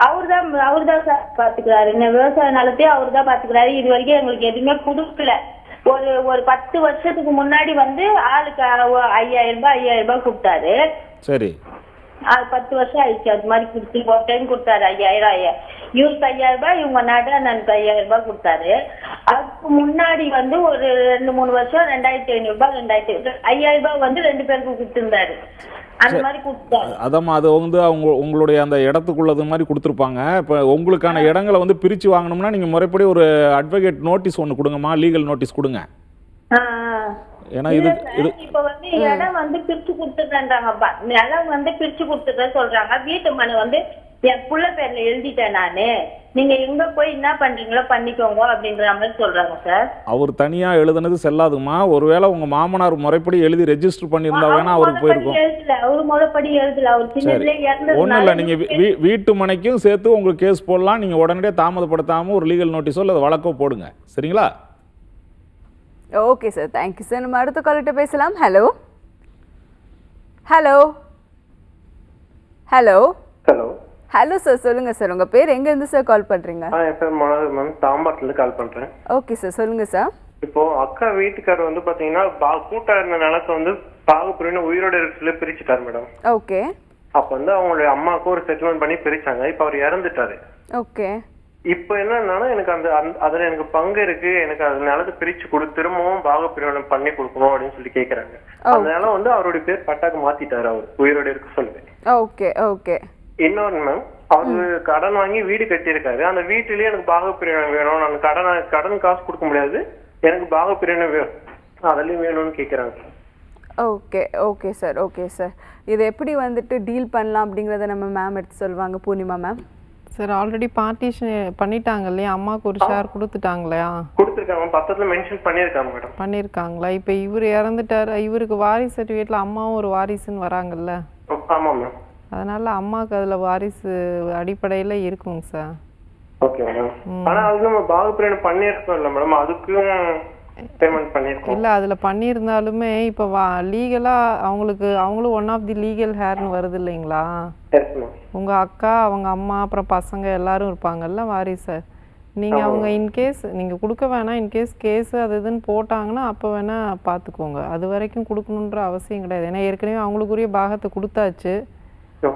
S8: அவருதான் சார் பாத்துக்கிறாரு. விவசாய நிலத்தையும் அவரு தான் பாத்துக்கிறாரு. இது வரைக்கும் எங்களுக்கு எதுவுமே கொடுக்கல. ஒரு 10 வருஷத்துக்கு முன்னாடி வந்து ஆளுக்கு 5000 ரூபாய் கொடுத்தாரு.
S1: சரி.
S8: 10 வருஷம் ஆயிடுச்சு அது மாதிரி கொடுத்து. ஒரு டைம் கொடுத்தாரு 5000. இவருக்கு 5000 ரூபாய், இவங்க நடுக்கு 5000 ரூபாய் கொடுத்தாரு. அதுக்கு முன்னாடி வந்து ஒரு 2-3 வருஷம் 2500 ரூபாய் 5000 ரூபாய் வந்து 2 பேருக்கு கொடுத்துருந்தாரு. அந்த மாதிரி கொடுத்தாரு.
S1: அதம்மா, அது வந்து உங்களுடைய அந்த இடத்துக்குள்ளது மாதிரி கொடுத்துருப்பாங்க. இப்போ உங்களுக்கான இடங்களை வந்து பிரித்து வாங்கணும்னா நீங்கள் முறைப்படி ஒரு அட்வொகேட் நோட்டீஸ் ஒன்று கொடுங்கம்மா, லீகல் நோட்டீஸ் கொடுங்க. ஏன்னா இது
S8: இப்ப வந்து இடம் வந்து பிரிச்சு கொடுத்துட்டாங்க, நிலம் வந்து பிரிச்சு கொடுத்துட்ட சொல்றாங்க. வீட்டு மனை வந்து என் புள்ள பேர்ல எழுதிட்டேன் நானு, நீங்க எங்க போய் என்ன பண்றீங்களோ பண்ணிக்கோங்க அப்படின்ற மாதிரி சொல்றாங்க சார்.
S1: அவர் தனியா எழுதுனது செல்லாதுமா. ஒருவேளை உங்க மாமனார் முறைப்படி எழுதி ரெஜிஸ்டர் பண்ணியிருந்தா வேணா அவருக்கு போயிருக்கும்.
S8: அவரு முறைப்படி எழுதல, அவர் சின்னதுல இறந்தது.
S1: ஒன்றும் இல்லை, நீங்க வீட்டு மனைக்கும் சேர்த்து உங்களுக்கு கேஸ் போடலாம். நீங்க உடனடியே தாமதப்படுத்தாம ஒரு லீகல் நோட்டீஸோ இல்லை வழக்கோ போடுங்க. சரிங்களா?
S3: Okay sir, thank you sir. நம்ம அடுத்த கால்கிட்ட பேசலாம். Hello hello hello
S9: hello
S3: hello sir, சொல்லுங்க சார், உங்க பேர் எங்க இருந்து சார் கால் பண்றீங்க?
S9: என் பேர் மனோஜ் மேம், தாம்பாட்டில இருந்து கால் பண்றேன்.
S3: ஓகே சார், சொல்லுங்க சார்.
S9: இப்போ அக்கா வீட்டுக்காரர் வந்து பாத்தீங்கன்னா கூட்டா இருந்த நிலத்தை வந்து பாகுப்புரின்னு உயிரோட இருக்கிறதுல பிரிச்சுட்டாரு மேடம்.
S3: ஓகே.
S9: அப்ப வந்து அவங்களுடைய அம்மாவுக்கு ஒரு செட்டில்மெண்ட் பண்ணி பிரிச்சாங்க. இப்ப அவர் இறந்துட்டாரு.
S3: ஓகே.
S9: இப்ப என்னன்னா எனக்கு அதுல எனக்கு பங்கு இருக்கு, எனக்கு அது நிலத்தை பிரிச்சு திரும்பவும் பாகப்பிரிவினை பண்ணி கொடுக்கணும் அப்படின்னு சொல்லி கேக்குறாங்க. அதனால வந்து அவருடைய பேர் பட்டாக்கு மாத்திட்டாரு, அவர் உயிரோட இருக்க சொல்லுவேன்.
S3: Okay okay.
S9: இன்னொரு மேம், அவரு கடன் வாங்கி வீடு கட்டியிருக்காரு. அந்த வீட்டுலயே எனக்கு பாகப்பிரிவினை வேணும், நான் கடன் காசு கொடுக்க முடியாது, எனக்கு பாகப்பிரிவினை வேணும், அதுலயும் வேணும்னு கேக்குறாங்க.
S3: Okay okay sir, okay sir. இதை எப்படி வந்துட்டு டீல் பண்ணலாம் அப்படிங்கறத நம்ம மேம் எடுத்து சொல்லுவாங்க. Poornima ma'am.
S2: Sir already partition பண்ணிட்டாங்க இல்லையா, அம்மாவுக்கு ஒரு ஷேர் கொடுத்துட்டாங்களா?
S9: கொடுத்துருக்காங்க, பத்திரத்துல மென்ஷன் பண்ணிருக்காங்க மேடம்.
S2: பண்ணிருக்காங்களா? இப்போ இவர் இறந்துட்டாரு, இவருக்கு வாரிசு சர்டிஃபிகேட்ல அம்மாவும் ஒரு வாரிசுன்னு வராங்கல்ல?
S9: ஆமா மேம்.
S2: அதனால அம்மாவுக்கு அதுல வாரிசு அடிப்படையில இருக்குங்க சார்.
S9: Okay madam. ஆனா அது நம்ம பாகப்பிரிவினை பண்ணிருக்கோம் இல்ல மேடம், அதுக்கும் பேமெண்ட் பண்ணிருக்கோம்.
S2: இல்ல அதுல பண்ணியிருந்தாலுமே இப்போ லீகலா அவங்களும் ஒன் ஆஃப் தி லீகல் ஹேர்னு வருது இல்லைங்களா? உங்க அக்கா, அவங்க அம்மா, அப்புறம் பசங்க எல்லாரும் இருப்பாங்கல்ல வாரிசு. நீங்க அவங்க இன்கேஸ் நீங்க கொடுக்க வேணாம், இன்கேஸ் கேஸ் அது இதுன்னு போட்டாங்கன்னா அப்போ வேணா பாத்துக்கோங்க. அது வரைக்கும் கொடுக்கணுன்ற அவசியம் கிடையாது. ஏன்னா ஏற்கனவே அவங்களுக்குரிய பாகத்தை கொடுத்தாச்சு.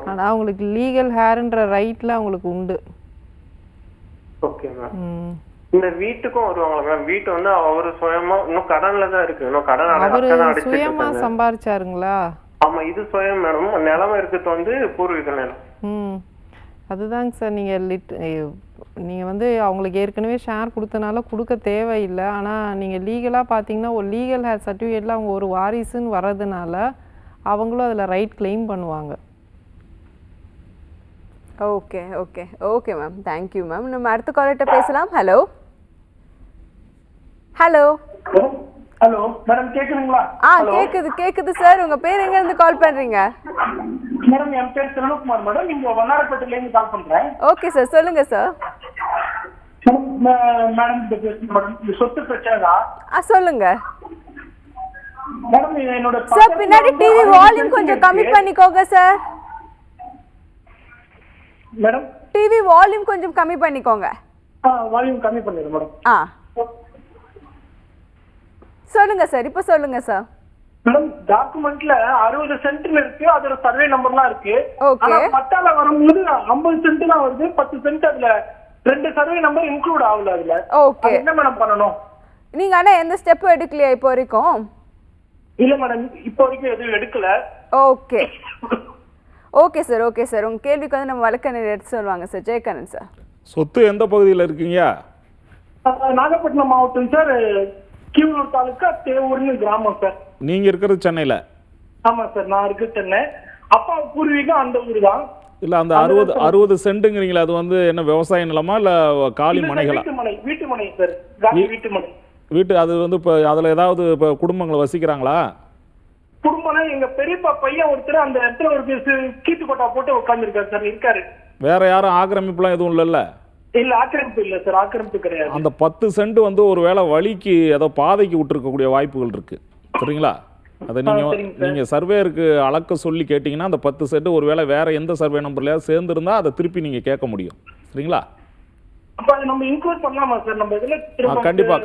S2: ஆனா அவங்களுக்கு லீகல் ஹேர்ன்ற ரைட்ல அவங்களுக்கு உண்டு.
S9: Okay ma'am. இந்த வீட்டுக்கும் வருவாங்களா மேம்? வீட்டு வந்து அவரு சுயமா இன்னும் கடன்ல தான் இருக்கு, இன்னும் கடன்
S2: அவரு சுயமா சம்பாரிச்சாருங்களா?
S9: ஆமா, இது சுயம் மேடம். நிலமா இருக்கிறது வந்து பூர்வீக நிலம்.
S2: அதுதாங்க சார். நீங்கள் வந்து அவங்களுக்கு ஏற்கனவே ஷேர் கொடுத்தனால கொடுக்க தேவையில்லை. ஆனால் நீங்கள் லீகலாக பார்த்தீங்கன்னா ஒரு லீகல் சர்டிஃபிகேட்டில் அவங்க ஒரு வாரிசுன்னு வர்றதுனால அவங்களும் அதில் ரைட் கிளைம் பண்ணுவாங்க.
S3: Okay okay okay ma'am, thank you ma'am. நம்ம அடுத்த காலர்கிட்ட பேசலாம். ஹலோ ஹலோ
S7: ஹலோ மேடம், கேக்குதுங்களா?
S3: கேக்குது சார். உங்க பேர் எங்க இருந்து கால் பண்றீங்க?
S7: மேடம், என் பேர் செல்வகுமார் மேடம். இங்க வண்ணாரப்பேட்டையில இருந்து கால் பண்றேன்.
S3: ஓகே சார், சொல்லுங்க சார்.
S7: மேடம், இந்த சொத்து பிரச்சனை தான்.
S3: சொல்லுங்க
S7: மேடம். என்னோட
S3: சார் பின்னாடி டிவி வால்யூம் கொஞ்சம் கம்மி பண்ணிக்கோங்க சார்.
S7: மேடம்,
S3: டிவி வால்யூம் கொஞ்சம் கம்மி பண்ணிக்கோங்க.
S7: வால்யூம் கம்மி பண்ணிடுறேன் மேடம்.
S3: சொல்லுங்க சார், இப்போ சொல்லுங்க சார்.
S7: மேடம், டாக்குமெண்ட்ல 60 சென்ட்ல இருக்கு, அதோட சர்வே நம்பர்லாம் இருக்கு.
S3: ஓகே.
S7: ஆனா பட்டால வரும்போது 50 சென்ட் தான் வருது. 10 சென்ட் அதுல 2 சர்வே நம்பர் இன்க்ளூட் ஆகல அதுல.
S3: ஓகே.
S7: என்ன மேடம் பண்ணணும்?
S3: நீங்க ஆனா எந்த ஸ்டெப் எடுக்கலையா இப்போ வரைக்கும்?
S7: இல்ல மேடம், இப்போ வரைக்கும் எதுவும் எடுக்கல.
S3: Okay okay sir, okay sir. உங்க கேள்விக்கு வந்து நம்ம வழக்கறிஞர் எடுத்து சொல்லுவாங்க சார். ஜெயக்கண்ணன் சார்.
S1: சொத்து எந்த பகுதியில் இருக்கீங்க?
S7: நாகப்பட்டினம் மாவட்டம் சார், கீவளூர் தாலுக்கா, தேவூர்னு கிராமம் சார்.
S1: நீங்க இருக்கிறது சென்னையில?
S7: ஆமா சார், நான் இருக்கு சென்னை. அப்பா பூர்வீகம் அந்த ஊர் தான்.
S1: இல்ல அந்த 60 சென்ட்டுங்கிறீங்களா, அது வந்து என்ன விவசாய நிலமா இல்ல காலி மனைகளா?
S7: வீட்டு மனை சார், காலி வீட்டு மனை.
S1: வீட்டு அது வந்து இப்போ அதில் ஏதாவது இப்போ குடும்பங்கள் வசிக்கிறாங்களா?
S7: குடும்பம்னா எங்க பெரியப்பா பையன் ஒருத்தர் அந்த இடத்துல ஒரு கீட்டு கொட்டா போட்டு உட்காந்துருக்காரு சார், இருக்காரு.
S1: வேற யாரும் ஆக்கிரமிப்புலாம் எதுவும் இல்லைல்ல?
S7: இல்ல, ஆக்கிரமிப்பு இல்ல சார், ஆக்கிரமிப்பு கிடையாது.
S1: அந்த 10 சென்ட் வந்து ஒரு வேளை வழிக்கு ஏதோ பாதைக்கு விட்டுருக்கக்கூடிய வாய்ப்புகள் இருக்கு, சரிங்களா? அதை நீங்க சர்வேருக்கு அளக்க சொல்லி கேட்டீங்கன்னா அந்த 10 சென்ட் ஒரு வேளை வேற எந்த சர்வே நம்பர்லயாவது சேர்ந்துருந்தா அதை திருப்பி நீங்க கேட்க முடியும், சரிங்களா? கண்டிப்பா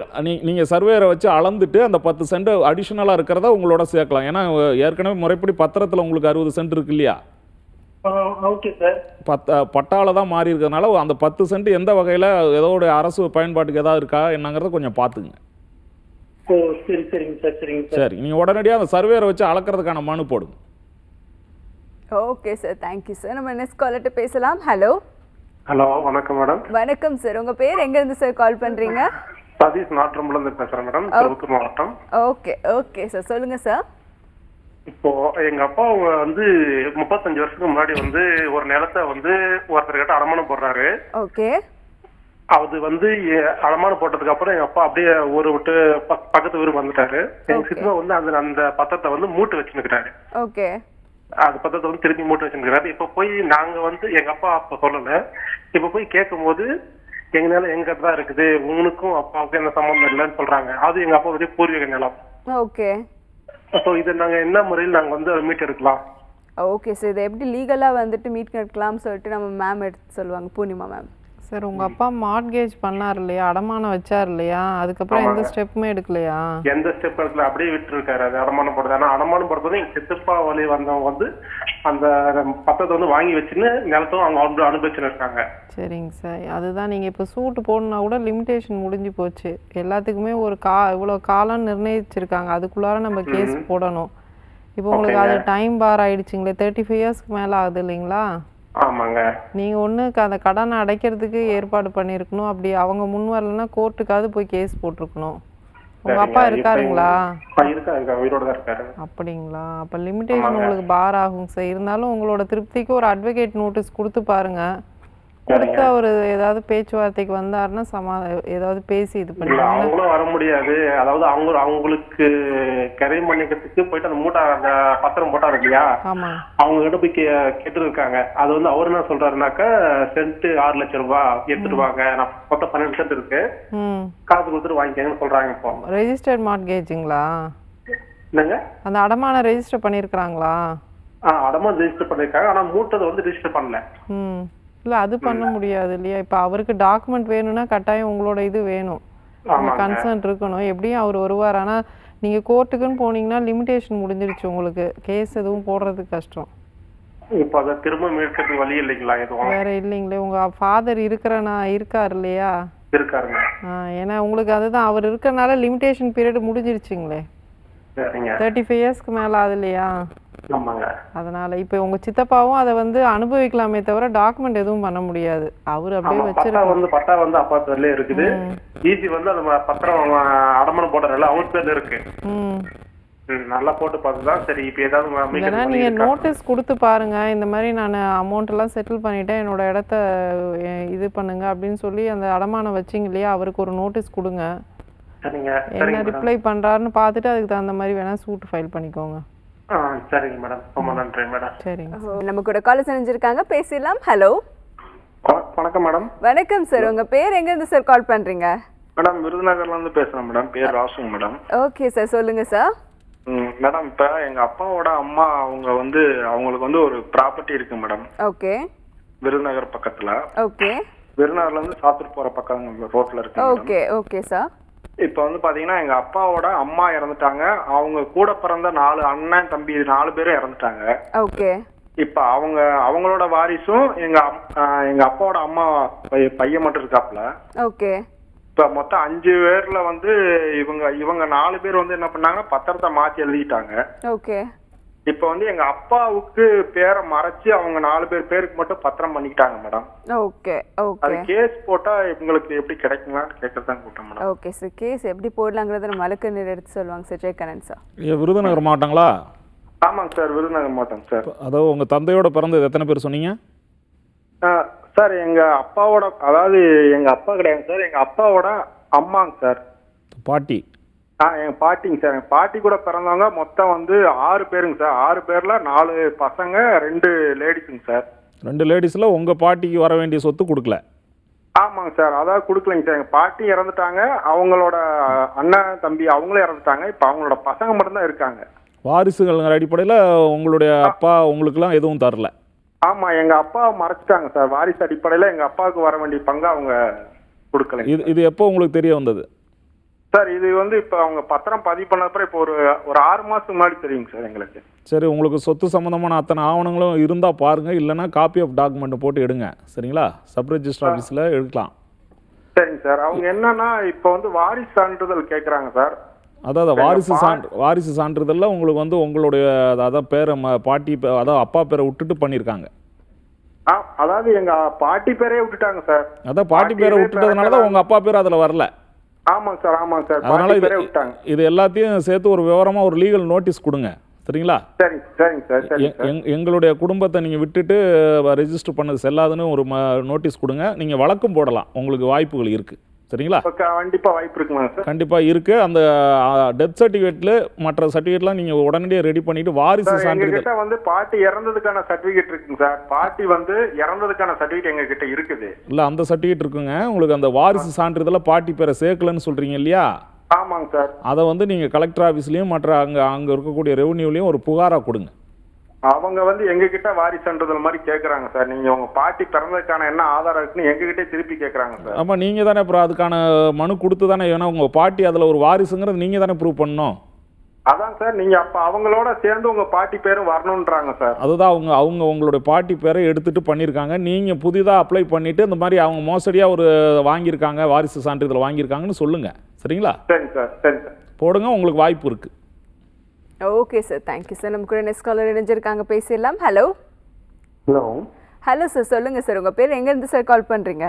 S1: நீங்க சர்வேரை வச்சு அளந்துட்டு அந்த 10 சென்ட் அடிஷனலா இருக்கிறத உங்களோட சேர்க்கலாம். ஏன்னா ஏற்கனவே முறைப்படி பத்திரத்துல உங்களுக்கு 60 சென்ட் இருக்கு இல்லையா? பட்டால தான் மாறி இருக்கிறதுனால அந்த 10 சென்ட் எந்த வகையில ஏதோட அரசு பயன்பாட்டுக்கு ஏதாவது இருக்கா என்னங்கிறத கொஞ்சம் பாத்துங்க. சரி, நீங்க உடனடியாக அந்த சர்வேரை வச்சு அளக்கிறதுக்கான மனு போடுங்க.
S3: Okay sir, thank you sir. நம்ம நெக்ஸ்ட் காலர்கிட்ட பேசலாம். ஹலோ
S9: ஹலோ, வணக்கம் மேடம்.
S3: வணக்கம் சார். உங்க பேர் எங்க இருந்து சார் கால் பண்றீங்க?
S9: சதீஷ், நாட்ரம்பல இருந்து பேசுறேன் மேடம், திருப்பத்தூர் மாவட்டம்.
S3: ஓகே ஓகே சார், சொல்லுங்க சார்.
S9: இப்போ எங்க அப்பா வந்து 35 வருஷத்துக்கு முன்னாடி வந்து ஒரு நிலத்தை வந்து ஒருத்தர்கிட்ட அடமானம் போடுறாரு.
S3: ஓகே.
S9: அது வந்து அடமானம் போட்டதுக்கு அப்புறம் எங்க அப்பா அப்படியே ஊரை விட்டு பக்கத்து ஊருக்கு வந்துட்டாரு. எங்க சித்தப்பா வந்து அந்த பத்திரத்தை வந்து மூட்டு வச்சுருக்காரு.
S3: ஓகே.
S9: அது பத்திரத்தை வந்து திருப்பி மூட்டு வச்சுருக்காரு. இப்ப போய் நாங்க வந்து எங்க அப்பா அப்ப சொல்லல, இப்ப போய் கேட்கும் போது எங்க நிலம் எங்க தான் இருக்குது, உனக்கும் அப்பாவுக்கும் என்ன சம்பந்தம் இல்லைன்னு சொல்றாங்க. அது எங்க அப்பா வந்து பூர்வீக நிலம்.
S3: ஓகே.
S9: ஸோ இதை நாங்க என்ன முறையில் நாங்க வந்து மீட் எடுக்கலாம்?
S3: ஓகே சார், இதை எப்படி லீகலாக வந்துட்டு மீட் எடுக்கலாம்னு சொல்லிட்டு நம்ம மேம் எடுத்து சொல்லுவாங்க. பூர்ணிமா மேம்.
S2: சார், உங்க அப்பா மார்ட்கேஜ் பண்ணார் இல்லையா, அடமானம் வச்சார் இல்லையா, அதுக்கப்புறம் எந்த ஸ்டெப்புமே எடுக்கலையா?
S9: எந்த ஸ்டெப் எடுக்கல, அப்படியே விட்டு இருக்காரு. அது அடமானம் போடுறது. ஆனா அடமானம் போடுறது எங்க சித்தப்பா வழி வந்தவங்க வந்து அந்த பத்திரத்தை வந்து வாங்கி வச்சுன்னு நிலத்தும் அவங்க அனுபவிச்சுன்னு இருக்காங்க.
S2: சரிங்க சார், அதுதான் நீங்கள் இப்போ சூட்டு போடணுன்னா கூட லிமிடேஷன் முடிஞ்சு போச்சு. எல்லாத்துக்குமே ஒரு இவ்வளோ காலம் நிர்ணயிச்சிருக்காங்க, அதுக்குள்ளார நம்ம கேஸ் போடணும். இப்போ உங்களுக்கு அது டைம் பார் ஆயிடுச்சுங்களே, 35 இயர்ஸ்க்கு மேலே ஆகுது இல்லைங்களா?
S9: ஆமாங்க.
S2: நீங்கள் ஒன்றுக்கு அந்த கடனை அடைக்கிறதுக்கு ஏற்பாடு பண்ணியிருக்கணும். அப்படி அவங்க முன் வரலன்னா கோர்ட்டுக்காவது போய் கேஸ் போட்டிருக்கணும். உங்கள் அப்பா இருக்காருங்களா? அப்படிங்களா? அப்போ லிமிடேஷன் உங்களுக்கு பார் ஆகும் சார். இருந்தாலும் உங்களோட திருப்திக்கு ஒரு அட்வொகேட் நோட்டீஸ் கொடுத்து பாருங்க. கொடுத்து அவரு ஏதாவது பேச்சுவார்த்தைக்கு வந்தாருன்னா ஏதாவது பேசி இது பண்ணி.
S9: அவங்களும் வர முடியாது. அதாவது அவங்களுக்கு கரை பண்ணிக்கிறதுக்கு போயிட்டு அந்த மூட்டை அந்த பத்திரம் போட்டாரு இல்லையா, அவங்க கிட்ட போய் கேட்டு இருக்காங்க. அது வந்து அவரு என்ன சொல்றாருனாக்கா, சென்ட் 6 லட்சம் ரூபாய் எடுத்துட்டு வாங்க, நான் மொத்தம் 12 சென்ட் இருக்கு, காசு கொடுத்துட்டு வாங்கிக்கங்கன்னு சொல்றாங்க. இப்போ
S2: ரெஜிஸ்டர்ட் மார்ட்கேஜுங்களா?
S9: என்னங்க?
S2: அந்த அடமான ரெஜிஸ்டர் பண்ணிருக்காங்களா?
S9: அடமான ரெஜிஸ்டர் பண்ணிருக்காங்க, ஆனா மூட்டை வந்து ரெஜிஸ்டர் பண்ணல.
S2: இல்லை, அது பண்ண முடியாது இல்லையா? இப்போ அவருக்கு டாக்குமெண்ட் வேணும்னா கட்டாயம் உங்களோட இது வேணும், கன்சர்ன் இருக்கணும். எப்படியும் அவர் வருவார். ஆனால் நீங்கள் கோர்ட்டுக்குன்னு போனீங்கன்னா லிமிடேஷன் முடிஞ்சிருச்சு, உங்களுக்கு கேஸ் எதுவும் போடுறதுக்கு கஷ்டம்.
S9: இப்போ அதை திரும்ப மீட்கிறதுக்கு வழி இல்லைங்களா எதுவும்?
S2: வேற இல்லைங்களே, உங்கள் ஃபாதர் இருக்கார் இல்லையா?
S9: இருக்காருங்க.
S2: ஏன்னா உங்களுக்கு அதுதான், அவர் இருக்கறனால லிமிடேஷன் பீரியட் முடிஞ்சிருச்சுங்களே. 35 இயர்ஸ்க்கு மேலே ஆகுது இல்லையா?
S9: ஆமாங்க.
S2: அதனால இப்போ உங்க சித்தப்பாவும் அதை வந்து அனுபவிக்கலாமே தவிர டாக்குமெண்ட் எதுவும் பண்ண முடியாது. அவர் அப்படியே வச்சிருக்காரு.
S9: பட்டா வந்து அப்பா பேர்ல இருக்குது. ஈசி வந்து அந்த பத்திரம் அடமானம் போட்டறதுல அவர் பேர்ல இருக்கு. நல்லா போட்டு பார்த்துதான் சரி. இப்போ ஏதாவது
S2: இல்லைன்னா நீங்க நோட்டீஸ் கொடுத்து பாருங்க, இந்த மாதிரி நான் அமௌண்ட் எல்லாம் செட்டில் பண்ணிட்டேன், என்னோட இடத்த இது பண்ணுங்க அப்படின்னு சொல்லி அந்த அடமானம் வச்சிங்க இல்லையா, அவருக்கு ஒரு நோட்டீஸ் கொடுங்க. என்ன ரிப்ளை பண்றாருன்னு பார்த்துட்டு அதுக்கு தகுந்த மாதிரி வேணா சூட் ஃபைல் பண்ணிக்கோங்க.
S9: சரிங்க மேடம், ரொம்ப நன்றி மேடம்.
S2: சரிங்க.
S3: நம்ம கூட காலர் செஞ்சிருக்காங்க, பேசலாம். ஹலோ,
S9: வணக்கம் மேடம்.
S3: வணக்கம் சார், உங்க பேர் எங்க இருந்து சார் கால் பண்றீங்க?
S9: மேடம் விருதுநகர்ல இருந்து பேசுறேன் மேடம். பேர் ராசுங்க மேடம்.
S3: ஓகே சார், சொல்லுங்க சார்.
S9: மேடம் இப்ப எங்க அப்பாவோட அம்மா அவங்க வந்து அவங்களுக்கு வந்து ஒரு ப்ராப்பர்ட்டி இருக்கு மேடம்.
S3: ஓகே.
S9: விருதுநகர் பக்கத்துல.
S3: ஓகே.
S9: விருதுநகர்ல இருந்து சாத்தூர் போற பக்கம் ரோட்ல இருக்கு.
S3: Okay okay sir.
S9: இப்ப வந்து பாத்தீங்கன்னா எங்க அப்பாவோட அம்மா இறந்துட்டாங்க. அவங்க கூட பிறந்த 4 அண்ணன் தம்பி 4 பேரும் இறந்துட்டாங்க.
S3: ஓகே.
S9: இப்ப அவங்களோட வாரிசும் எங்க அப்பாவோட அம்மா பையன் மட்டும் இருக்காப்ல.
S3: ஓகே.
S9: இப்ப மொத்தம் 5 பேர்ல வந்து இவங்க 4 பேர் வந்து என்ன பண்ணாங்கன்னா பத்திரத்தை மாத்தி எழுதிட்டாங்க.
S3: ஓகே.
S9: இப்ப வந்து எங்க அப்பாவுக்கு பேரை மறைச்சு அவங்க 4 பேருக்கு மட்டும் பத்திரம் பண்ணிக்கிட்டாங்க மேடம்.
S3: Okay okay.
S9: அது கேஸ் போட்டா உங்களுக்கு எப்படி கிடைக்குங்களான்னு கேட்கறதான் கூட்டம் மேடம்.
S3: ஓகே சார், கேஸ் எப்படி போடலாங்கிறத நம்ம வழக்கறிஞர் எடுத்து சொல்லுவாங்க சார். ஜெயகண்ணன் சார்.
S1: விருதுநகர் மாவட்டங்களா?
S9: ஆமாங்க சார், விருதுநகர் மாவட்டம் சார்.
S1: அதாவது உங்க தந்தையோட பிறந்தது எத்தனை பேர் சொன்னீங்க?
S9: சார் எங்க அப்பாவோட, அதாவது எங்க அப்பா கிடையாது சார், எங்க அப்பாவோட அம்மாங்க சார்.
S1: பாட்டி?
S9: எங்க பாட்டிங்க சார். எங்க பாட்டி கூட பிறந்தவங்க மொத்தம் வந்து 6 பேருங்க சார். 6 பேர்ல 4 பசங்க 2 லேடிஸுங்க சார்.
S1: 2 லேடிஸ்ல உங்க பாட்டிக்கு வர வேண்டிய சொத்து கொடுக்கல?
S9: ஆமாங்க சார், அதாவது கொடுக்கலைங்க சார். எங்க பாட்டி இறந்துட்டாங்க, அவங்களோட அண்ணன் தம்பி அவங்களும் இறந்துட்டாங்க. இப்ப அவங்களோட பசங்க மட்டும்தான் இருக்காங்க.
S1: வாரிசுகள் அடிப்படையில உங்களுடைய அப்பா உங்களுக்குலாம் எதுவும் தரல?
S9: ஆமா, எங்க அப்பா மறைச்சிட்டாங்க சார். வாரிசு அடிப்படையில எங்க அப்பாவுக்கு வர வேண்டிய பங்கு அவங்க கொடுக்கல.
S1: இது எப்போ உங்களுக்கு தெரிய வந்தது
S9: சார்? இது வந்து இப்ப அவங்க பத்திரம் பதிவு பண்ணப்ப இப்போ ஒரு 6 மாசத்துக்கு முன்னாடி தெரியுங்க சார் எங்களுக்கு.
S1: சரி, உங்களுக்கு சொத்து சம்பந்தமான அத்தனை ஆவணங்களும் இருந்தா பாருங்க, இல்லைன்னா காப்பி ஆஃப் டாக்குமெண்ட் போட்டு எடுங்க. சரிங்களா? சப் ரெஜிஸ்டர் ஆஃபீஸில் எடுக்கலாம்.
S9: சரிங்க சார். அவங்க என்னன்னா இப்போ வந்து வாரிசு சான்றிதழ் கேட்குறாங்க சார்.
S1: அதாவது வாரிசு சான்றிதழில் உங்களுக்கு வந்து உங்களுடைய அதான் பேரை பாட்டி அதாவது அப்பா பேரை விட்டுட்டு பண்ணியிருக்காங்க.
S9: அதாவது எங்க பாட்டி பேரே விட்டுட்டாங்க சார்.
S1: அதான் பாட்டி பேரை விட்டுட்டதுனால தான் உங்க அப்பா பேர் அதில் வரல.
S9: ஆமாங்க சார், ஆமாங்க சார்.
S1: அதனால இது எல்லாத்தையும் சேர்த்து ஒரு விவரமா ஒரு லீகல் நோட்டீஸ் கொடுங்க. சரிங்களா?
S9: சரிங்க சார்.
S1: எங்களுடைய குடும்பத்தை நீங்க விட்டுட்டு ரெஜிஸ்டர் பண்ணது செல்லாதுன்னு ஒரு நோட்டீஸ் கொடுங்க. நீங்க வழக்கும் போடலாம், உங்களுக்கு வாய்ப்புகள் இருக்கு. சரிங்களா?
S9: கண்டிப்பா வாய்ப்பு இருக்குமா சார்?
S1: கண்டிப்பா இருக்கு. அந்த டெத் சர்டிஃபிகேட்ல மற்ற சர்டிஃபிகேட்லாம் நீங்க உடனடியே ரெடி பண்ணிட்டு வாரிசு சான்றிதழ்
S9: வந்து பாட்டி இறந்ததுக்கான சர்டிஃபிகேட் இருக்குங்க சார். பாட்டி வந்து இறந்ததுக்கான சர்டிஃபிகேட் எங்க கிட்ட இருக்குது.
S1: இல்ல, அந்த சர்டிஃபிகேட் இருக்குங்க. உங்களுக்கு அந்த வாரிசு சான்றிதழ பாட்டி பேரை சேர்க்கலன்னு சொல்றீங்க இல்லையா?
S9: ஆமாங்க சார்.
S1: அதை வந்து நீங்க கலெக்டர் ஆஃபீஸ்லயும் மற்ற அங்க இருக்கக்கூடிய ரெவன்யூலையும் ஒரு புகாரா கொடுங்க.
S9: அவங்க வந்து எங்க கிட்ட வாரிசு சான்றிதழ் மாதிரி கேக்குறாங்க சார். நீங்க உங்க பாட்டி பிறந்ததுக்கான என்ன ஆதாரம் இருக்குன்னு எங்க கிட்டே திருப்பி கேக்குறாங்க சார்.
S1: ஆமா, நீங்க தானே அப்புறம் அதுக்கான மனு கொடுத்து தானே, ஏன்னா உங்க பாட்டி அதுல ஒரு வாரிசுங்கிறது நீங்க தானே ப்ரூவ் பண்ணணும்.
S9: அதான் சார், நீங்க அப்ப அவங்களோட சேர்ந்து உங்க பாட்டி பேரும் வரணும்ன்றாங்க சார்.
S1: அதுதான் அவங்க உங்களுடைய பாட்டி பேரை எடுத்துட்டு பண்ணியிருக்காங்க. நீங்க புதிதா அப்ளை பண்ணிட்டு இந்த மாதிரி அவங்க மோசடியா ஒரு வாங்கியிருக்காங்க, வாரிசு சான்றிதழ் வாங்கியிருக்காங்கன்னு சொல்லுங்க. சரிங்களா?
S9: சரி சார்.
S1: போடுங்க, உங்களுக்கு வாய்ப்பு இருக்கு.
S3: Okay sir, thank you sir. நம்ம கூட நெக்ஸ்ட் காலர் இணைஞ்சிருக்காங்க, பேசிடலாம். ஹலோ சார், சொல்லுங்க சார், உங்க பேர் எங்க இருந்து சார் கால் பண்றீங்க?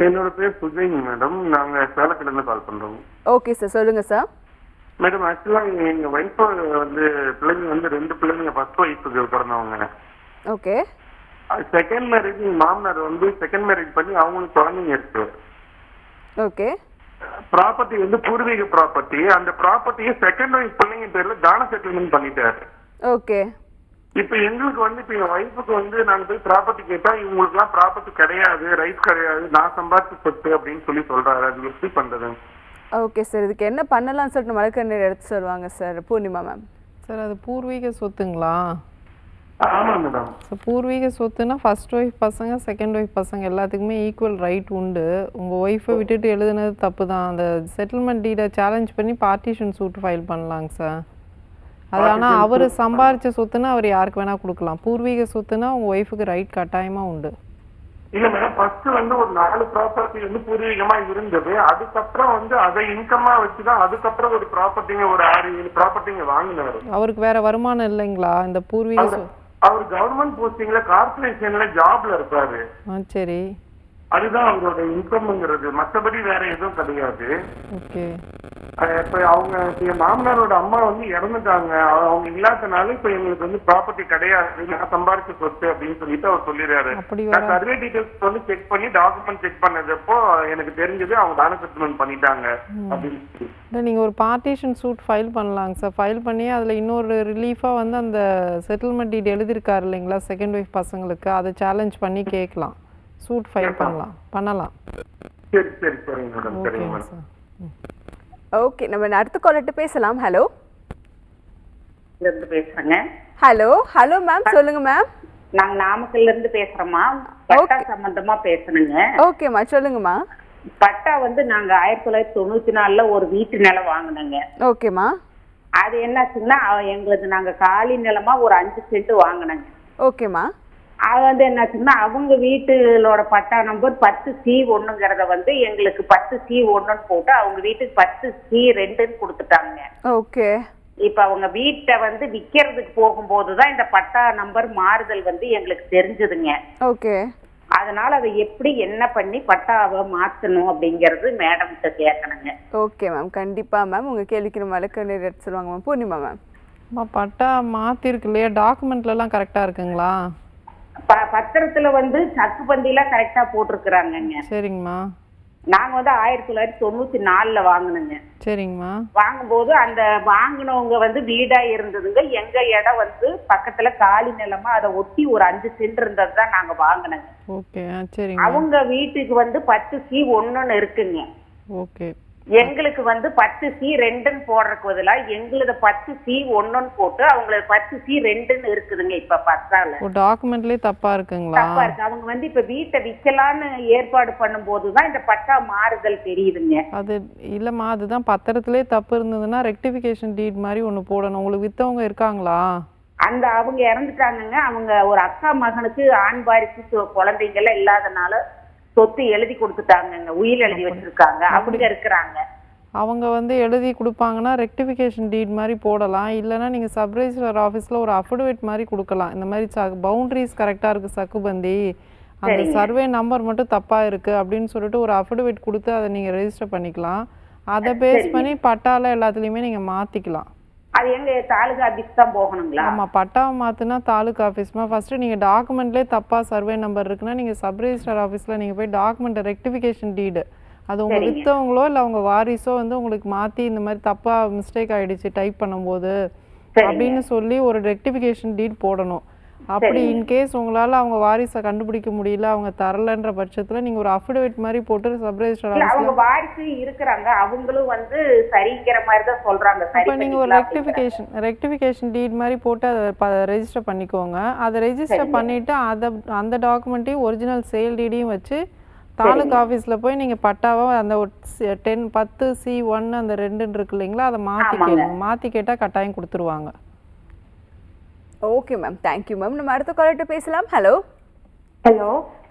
S9: என்னோட பேர் சுஜய்ங்க மேடம். நாங்க சேலத்துல இருந்து கால் பண்றோம்.
S3: ஓகே சார், சொல்லுங்க சார்.
S9: மேடம் ஆக்சுவலா எங்க வைஃப் வந்து பிள்ளைங்க வந்து 2 பிள்ளைங்க ஃபர்ஸ்ட் வைஃப்க்கு பிறந்தவங்க.
S3: ஓகே.
S9: செகண்ட் மேரேஜ் மாமனார் வந்து செகண்ட் மேரேஜ் பண்ணி அவங்களுக்கு குழந்தைங்க இருக்கு.
S3: ஓகே.
S9: ப்ராப்பர்ட்டி வந்து பூர்வீக ப்ராப்பர்ட்டி. அந்த ப்ராப்பர்ட்டியை செகண்ட் வைஃப் பிள்ளைங்க பேர்ல தான செட்டில்மெண்ட் பண்ணிட்டாரு.
S3: ஓகே.
S9: இப்ப எங்களுக்கு வந்து இப்ப எங்க வைஃபுக்கு வந்து நாங்க போய் ப்ராப்பர்ட்டி கேட்டா இவங்களுக்கு எல்லாம் ப்ராப்பர்ட்டி கிடையாது, ரைட் கிடையாது, நான் சம்பாதிச்சு சொத்து அப்படின்னு சொல்றாரு. அது எப்படி பண்றது?
S3: ஓகே சார், இதுக்கு என்ன பண்ணலாம்னு சொல்லிட்டு வழக்கறிஞர் எடுத்து சொல்லுவாங்க சார். பூர்ணிமா மேம்.
S2: சார், அது பூர்வீக சொத்துங்களா?
S9: ஆமா மேடம்.
S2: ஸோ பூர்வீக சொத்துனா ஃபர்ஸ்ட் ஒய்ஃப் பசங்க செகண்ட் ஒய்ஃப் பசங்க எல்லாத்துக்குமே ஈக்குவல் ரைட் உண்டு. உங்கள் ஒய்ஃபை விட்டுட்டு எழுதுனது தப்பு தான். அந்த செட்டில்மெண்ட் டீடை சேலஞ்ச் பண்ணி பார்ட்டிஷன் சூட் ஃபைல் பண்ணலாங்க சார். அது ஆனால் அவர் சம்பாரித்த சொத்துன்னா அவர் யாருக்கு வேணால் கொடுக்கலாம். பூர்வீக சொத்துனா உங்கள் ஒய்ஃபுக்கு ரைட் கட்டாயமாக உண்டு.
S7: இல்ல மேடம், ஃபர்ஸ்ட் வந்து ஒரு 4 ப்ராப்பர்ட்டி வந்து பூர்வீகமா இருந்தது. அதுக்கப்புறம் வந்து அதை இன்கமா வச்சுதான் அதுக்கப்புறம் ஒரு ப்ராப்பர்ட்டிங்க ஒரு 6-7 ப்ராப்பர்ட்டிங்க வாங்கினாரு.
S2: அவருக்கு வேற வருமானம் இல்லைங்களா இந்த பூர்வீக
S7: அவர் கவர்மெண்ட் போஸ்டிங்ல கார்பரேஷன்ல ஜாப்ல இருப்பாரு.
S2: சரி,
S7: அதுதான் அவரோட இன்கம்ங்கிறது, மற்றபடி வேற எதுவும் கிடையாது.
S2: ஓகே.
S7: இப்ப அவங்க என் மாமனாரோட அம்மா வந்து இறந்துட்டாங்க. அவங்க இல்லாதனால இப்ப எங்களுக்கு வந்து ப்ராப்பர்ட்டி கிடையாது, நான் சம்பாதிச்ச சொத்து அப்படின்னு சொல்லிட்டு அவர் சொல்லிடுறாரு. நான் சர்வே டீடைல்ஸ் வந்து செக் பண்ணி டாக்குமெண்ட் செக் பண்ணதப்போ எனக்கு தெரிஞ்சது அவங்க தான செட்டில்மெண்ட் பண்ணிட்டாங்க அப்படின்னு.
S2: நீங்க ஒரு பார்ட்டிஷன் சூட் ஃபைல் பண்ணலாங்க சார். ஃபைல் பண்ணி அதுல இன்னொரு ரிலீஃபா வந்து அந்த செட்டில்மெண்ட் டீட் எழுதியிருக்காரு இல்லைங்களா செகண்ட் ஒய்ஃப் பசங்களுக்கு, அதை சேலஞ்ச் பண்ணி கேட்கலாம், சூட் ஃபைல் பண்ணலாம்.
S7: சரி சரி சரிங்க மேடம், சரிங்க மேடம்.
S3: ஓகே, நம்ம அடுத்த காலர்ட்ட பேசலாம். ஹலோ
S10: இருந்து பேசுறேங்க.
S3: ஹலோ மேம், சொல்லுங்க மேம்.
S10: நாங்க நாமக்கல்ல இருந்து பேசுறோமா, பட்டா சம்பந்தமா பேசணுங்க.
S3: ஓகேம்மா, சொல்லுங்கம்மா.
S10: பட்டா வந்து நாங்க 1994ல ஒரு வீட்டு நிலம் வாங்கினோங்க.
S3: ஓகேம்மா.
S10: அது என்னாச்சுன்னா எங்களுக்கு நாங்க காலி நிலமா ஒரு 5 சென்ட் வாங்கினோங்க.
S3: ஓகேம்மா.
S10: அது வந்து என்னாச்சுன்னா அவங்க வீட்டுகளோட பட்டா நம்பர் 10C1ங்கிறத வந்து எங்களுக்கு 10C1ன்னு போட்டு அவங்க வீட்டுக்கு 10C2ன்னு கொடுத்துட்டாங்க.
S3: ஓகே.
S10: இப்ப அவங்க வீட்டை வந்து விக்கிறதுக்கு போகும்போதுதான் இந்த பட்டா நம்பர் மாறுதல் வந்து எங்களுக்கு தெரிஞ்சதுங்க.
S3: ஓகே.
S10: அதனால அதை எப்படி என்ன பண்ணி பட்டாவை மாத்தணும் அப்படிங்கறது மேடம் கிட்ட கேட்கணுங்க.
S3: ஓகே மேம், கண்டிப்பா மேம். உங்க கேள்விக்கு நம்ம விளக்கம் சொல்லுவாங்க மேம். பூர்ணிமா மேம்.
S2: பட்டா மாத்திருக்கு இல்லையா, டாக்குமெண்ட்ல எல்லாம் கரெக்டா இருக்குங்களா?
S10: பத்திரத்துல வந்து சக்குபந்தில கரெக்டா போட்டிருக்கிறாங்க.
S2: சரிங்கம்மா.
S10: நாங்க வந்து 1994ல வாங்கினோங்க.
S2: சரிங்கம்மா.
S10: வாங்கும்போது அந்த வாங்கினவங்க வந்து வீடா இருந்ததுங்க. எங்க இடம் வந்து பக்கத்துல காலி நிலமா அதை ஒட்டி ஒரு 5 சென்ட் இருந்ததுதான் நாங்க வாங்கினோங்க.
S2: ஓகே, சரிங்க.
S10: அவங்க வீட்டுக்கு வந்து 10C1ன்னு இருக்குங்க.
S2: ஓகே.
S10: எங்களுக்கு வந்து 10C2ன்னு போடுறதுக்கு பதிலா எங்களுக்கு 10C1ன்னு போட்டு அவங்களுக்கு 10C2ன்னு இருக்குதுங்க. இப்ப பத்தால
S2: டாக்குமெண்ட்லயே தப்பா இருக்குங்களா?
S10: தப்பா இருக்கு. அவங்க வந்து இப்ப வீட்டை விக்கலான்னு ஏற்பாடு பண்ணும் போதுதான் இந்த பட்டா மாறுதல் தெரியுதுங்க.
S2: அது இல்லம்மா, அதுதான் பத்திரத்திலே தப்பு இருந்ததுன்னா ரெக்டிஃபிகேஷன் டீட் மாதிரி ஒண்ணு போடணும். உங்களுக்கு வித்தவங்க இருக்காங்களா?
S10: அந்த அவங்க இறந்துட்டாங்க. அவங்க ஒரு அக்கா மகனுக்கு ஆண் வாரிசு குழந்தைங்க எல்லாம் இல்லாதனால சொத்து எழுதி கொடுத்துட்டாங்க, உயில் எழுதி வச்சிருக்காங்க. அவங்க இருக்கிறாங்க.
S2: அவங்க வந்து எழுதி கொடுப்பாங்கன்னா ரெக்டிஃபிகேஷன் டீட் மாதிரி போடலாம். இல்லைன்னா நீங்கள் சப்ரிஜிஸ்ட்ரார் ஆஃபீஸில் ஒரு அஃபிடவிட் மாதிரி கொடுக்கலாம். இந்த மாதிரி பவுண்டரிஸ் கரெக்டாக இருக்குது சக்குபந்தி, அந்த சர்வே நம்பர் மட்டும் தப்பாக இருக்குது அப்படின்னு சொல்லிட்டு ஒரு அஃபிடவிட் கொடுத்து அதை நீங்கள் ரெஜிஸ்டர் பண்ணிக்கலாம். அதை பேஸ் பண்ணி பட்டால எல்லாத்துலேயுமே நீங்கள் மாற்றிக்கலாம்.
S10: அது எங்க தாலுகா ஆபீஸ் தான் போகணுங்களா?
S2: ஆமா, பட்டாவை மாத்தினா தாலுகா ஆபீஸ்மா. ஃபர்ஸ்ட் நீங்க டாக்குமெண்ட்லயே தப்பா சர்வே நம்பர் இருக்குன்னா நீங்க சப் ரெஜிஸ்ட்ரார் ஆபீஸ்ல நீங்க போய் டாக்குமெண்ட் ரெக்டிஃபிகேஷன் டீடு, அது உங்க வித்தவங்களோ இல்ல அவங்க வாரிசோ வந்து உங்களுக்கு மாத்தி இந்த மாதிரி தப்பா மிஸ்டேக் ஆயிடுச்சு டைப் பண்ணும்போது அப்படின்னு சொல்லி ஒரு ரெக்டிஃபிகேஷன் டீட் போடணும். அப்படி இன்கேஸ் உங்களால அவங்க வாரிசை கண்டுபிடிக்க முடியல, அவங்க தரலன்ற பட்சத்துல நீங்க ஒரு அஃபிடவிட் மாதிரி போட்டு சப் ரெஜிஸ்ட்ரார் ஆபீஸ்ல
S10: அவங்க வாரிசு இருக்கறாங்க, அவங்களும் வந்து சரிங்கிற மாதிரி தான் சொல்றாங்க.
S2: அப்ப நீங்க ஒரு ரெக்டிஃபிகேஷன் டீட் மாதிரி போட்டு அதை ரெஜிஸ்டர் பண்ணிக்கோங்க. அதை ரெஜிஸ்டர் பண்ணிட்டு அந்த டாக்குமெண்ட்டையும் ஒரிஜினல் சேல் டீடையும் வச்சு தாலுகா ஆஃபீஸ்ல போய் நீங்க பட்டாவை அந்த 10C1 அந்த 2 இருக்கு இல்லைங்களா, அதை மாத்தி கேட்டா கட்டாயம் கொடுத்துருவாங்க.
S3: Okay ma'am, thank you ma'am. நம்ம அடுத்த காலர்ட்ட பேசலாம்.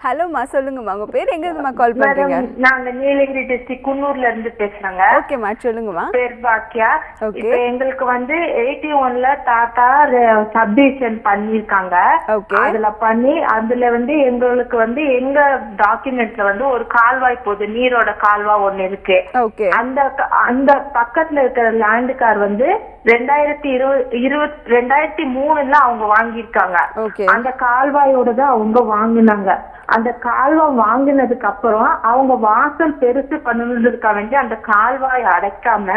S3: ஹலோம்மா, சொல்லுங்கம்மா. உங்க பேர் எங்க இருந்துமா கால் பண்றீங்க?
S11: நாங்க நீலகிரி டிஸ்ட்ரிக்ட் குன்னூர்ல இருந்து பேசுறோங்க.
S3: ஓகேம்மா, சொல்லுங்கம்மா.
S11: பேர் பாக்கியா. இப்போ எங்களுக்கு வந்து 81ல தாத்தா சப்டிவிஷன் பண்ணிருக்காங்க. அதுல பண்ணி அதுல வந்து எங்களுக்கு வந்து எங்க டாக்குமெண்ட்ல வந்து ஒரு கால்வாய் போகுது, நீரோட கால்வா ஒண்ணு இருக்கு. அந்த பக்கத்துல இருக்கிற லேண்டுக்கார் வந்து 2003ல அவங்க வாங்கியிருக்காங்க. அந்த கால்வாயோட தான் அவங்க வாங்கினாங்க. அந்த கால்வாய் வாங்கினதுக்கு அப்புறம் அவங்க வாசல் பெருசு பண்ணணுன்றதுக்காக வேண்டி அந்த கால்வாய் அடைக்காம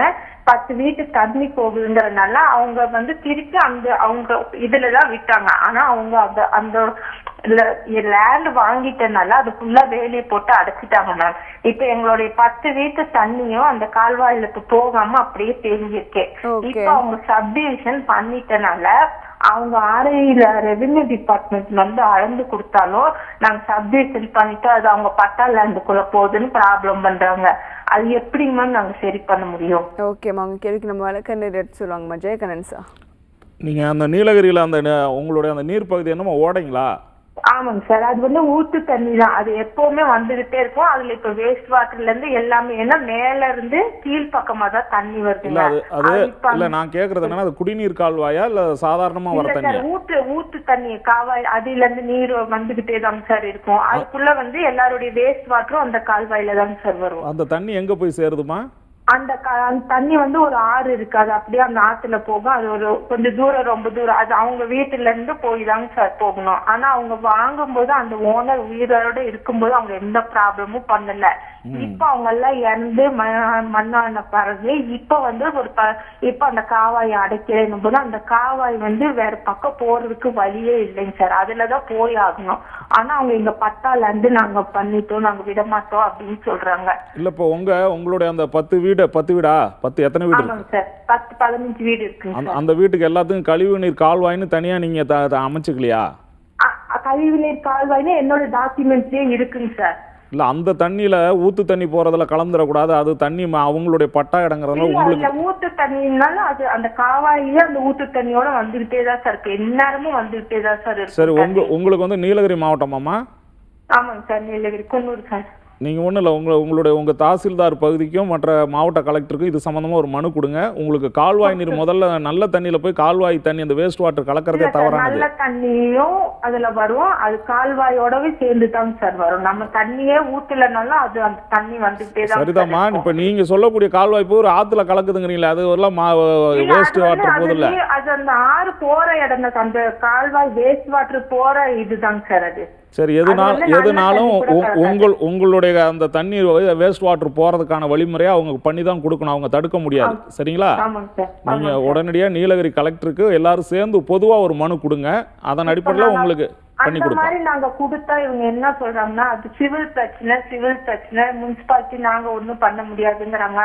S11: 10 வீட்டு தண்ணி போகுதுங்கிறதுனால அவங்க வந்து திருப்பி அவங்க இதுலதான் விட்டாங்க. ஆனா அவங்க அந்த லேண்ட் வாங்கிட்டனால அது ஃபுல்லா வேலையை போட்டு அடைச்சிட்டாங்க மேம். இப்ப எங்களுடைய 10 வீட்டு தண்ணியும் அந்த கால்வாயில போகாம அப்படியே தேங்கியிருக்கு. இப்ப அவங்க சப்டிவிஷன் பண்ணிட்டனால அவங்க ஆர்ஐல ரெவென்யூ டிபார்ட்மெண்ட் வந்து அளந்து கொடுத்தாலும் நாங்க சப்டிவிஷன் பண்ணிட்டு அது அவங்க பட்டா லேண்டுக்குள்ள போகுதுன்னு ப்ராப்ளம் பண்றாங்க. அது எப்படிங்க மேம் நாங்க சரி பண்ண முடியும்?
S3: ஓகேம்மா, உங்க கேள்விக்கு நம்ம வழக்கறிஞர் எடுத்து சொல்லுவாங்கம்மா. ஜெயகண்ணன் சார்,
S1: நீங்கள் அந்த நீலகிரியில் அந்த உங்களுடைய அந்த நீர் பகுதி என்னமோ ஓடைங்களா?
S11: ஆமாங்க சார். அது வந்து ஊத்து தண்ணி தான், அது எப்பவுமே வந்துகிட்டே இருக்கும். அதுல இப்ப வேஸ்ட் வாட்டர்ல இருந்து எல்லாமே, ஏன்னா மேல இருந்து கீழ் பக்கமா தான் தண்ணி
S1: இல்ல
S11: வருதுங்க.
S1: அது இல்ல நான் கேக்குறது என்னன்னா அது குடிநீர் கால்வாயா இல்ல சாதாரணமா வர
S11: இல்ல சார்,
S1: தண்ணியா?
S11: ஊத்து தண்ணி கால்வாய், அதுல இருந்து நீர் வந்துகிட்டே தாங்க சார் இருக்கும். அதுக்குள்ள வந்து எல்லாருடைய வேஸ்ட் வாட்டரும் அந்த கால்வாயில தாங்க சார் வரும்.
S1: அந்த தண்ணி எங்க போய் சேருதுமா?
S11: அந்த தண்ணி வந்து ஒரு ஆறு இருக்கு, அது அப்படியே அந்த ஆத்துல போகும். அது ஒரு கொஞ்சம் தூரம், ரொம்ப தூரம். அது அவங்க வீட்டுல இருந்து போய் தாங்க சார் போகணும். ஆனா அவங்க வாங்கும்போது அந்த ஓனர் உயிரோட இருக்கும்போது அவங்க எந்த ப்ராப்ளமும் பண்ணல. இப்ப அவங்க எல்லாம் இறந்து மண்ணான பிறகு இப்ப வந்து இப்ப அந்த காவாயை அடைக்கிறேன் போது அந்த காவாய் வந்து வேற பக்கம் போறதுக்கு வழியே இல்லைங்க சார். அதுலதான் போய் ஆகணும். ஆனா அவங்க எங்க பட்டால இருந்து நாங்க பண்ணிட்டோம், நாங்க விட மாட்டோம் அப்படின்னு சொல்றாங்க.
S1: இல்ல இப்போ உங்களுடைய அந்த 10 வீடா 10 எத்தனை வீடு
S11: ஆமாங்க சார், 10-15 வீடு இருக்குங்க.
S1: அந்த வீட்டுக்கு எல்லாத்துக்கும் கழிவு நீர் கால்வாய்னு தனியா நீங்க அமைச்சுக்கலையா?
S11: கழிவு நீர் கால்வாய்னு என்னோட டாக்குமெண்ட்ஸே இருக்குங்க சார்.
S1: இல்ல அந்த தண்ணியில ஊத்து தண்ணி போறதுல கலந்துடக்கூடாது, அது தண்ணி அவங்களுடைய பட்டா இடங்கிறதுனால உங்களுக்கு
S11: ஊத்து தண்ணினால அது அந்த காவாயிலே அந்த ஊத்து தண்ணியோட வந்துகிட்டே தான் சார் இருக்கு, எந்நேரமும் வந்துகிட்டே தான் சார் இருக்கு.
S1: சரி, உங்களுக்கு வந்து நீலகிரி மாவட்டமாமா?
S11: ஆமாங்க சார், நீலகிரி குன்னூர் சார்.
S1: நீங்கள் ஒன்றும் இல்லை, உங்கள் தாசில்தார் பகுதிக்கும் மற்ற மாவட்ட கலெக்டருக்கும் இது சம்மந்தமாக ஒரு மனு கொடுங்க. உங்களுக்கு கால்வாய் நீர் முதல்ல நல்ல தண்ணியில் போய் கால்வாய் தண்ணி அந்த வேஸ்ட் வாட்டர் கலக்கிறதே தவறானது.
S11: நல்ல தண்ணியும் அதில் வரும், அது கால்வாயோடவே சேர்ந்து தான் சார் வரும். நம்ம தண்ணியே ஊற்றலனாலும் அது அந்த தண்ணி வந்துட்டே தான்.
S1: சரிதாம்மா, இப்போ நீங்கள் சொல்லக்கூடிய கால்வாய் போய் ஒரு ஆற்றுல கலக்குதுங்கிறீங்களா? அது எல்லாம் வேஸ்ட் வாட்டர் போதில்ல.
S11: அது அந்த ஆறு போகிற இடம், அந்த கால்வாய் வேஸ்ட் வாட்டர் போகிற இதுதாங்க சார் அது.
S1: சரி, எதுனாலும் உங்களுடைய அந்த தண்ணீர் வேஸ்ட் வாட்டர் போறதுக்கான வழிமுறையை அவங்க பண்ணி தான் கொடுக்கணும், அவங்க தடுக்க முடியாது. சரிங்களா? நீங்க உடனடியாக நீலகிரி கலெக்டருக்கு எல்லாரும் சேர்ந்து பொதுவா ஒரு மனு கொடுங்க, அதன் அடிப்படையில் உங்களுக்கு பண்ணி கொடுப்போம்.
S11: மாதிரி நாங்க கொடுத்தா இவங்க என்ன சொல்றாங்கன்னா அது சிவில் பிரச்சனை, முனிசிபாலிட்டி நாங்க ஒண்ணும் பண்ண முடியாதுங்கிறாங்க.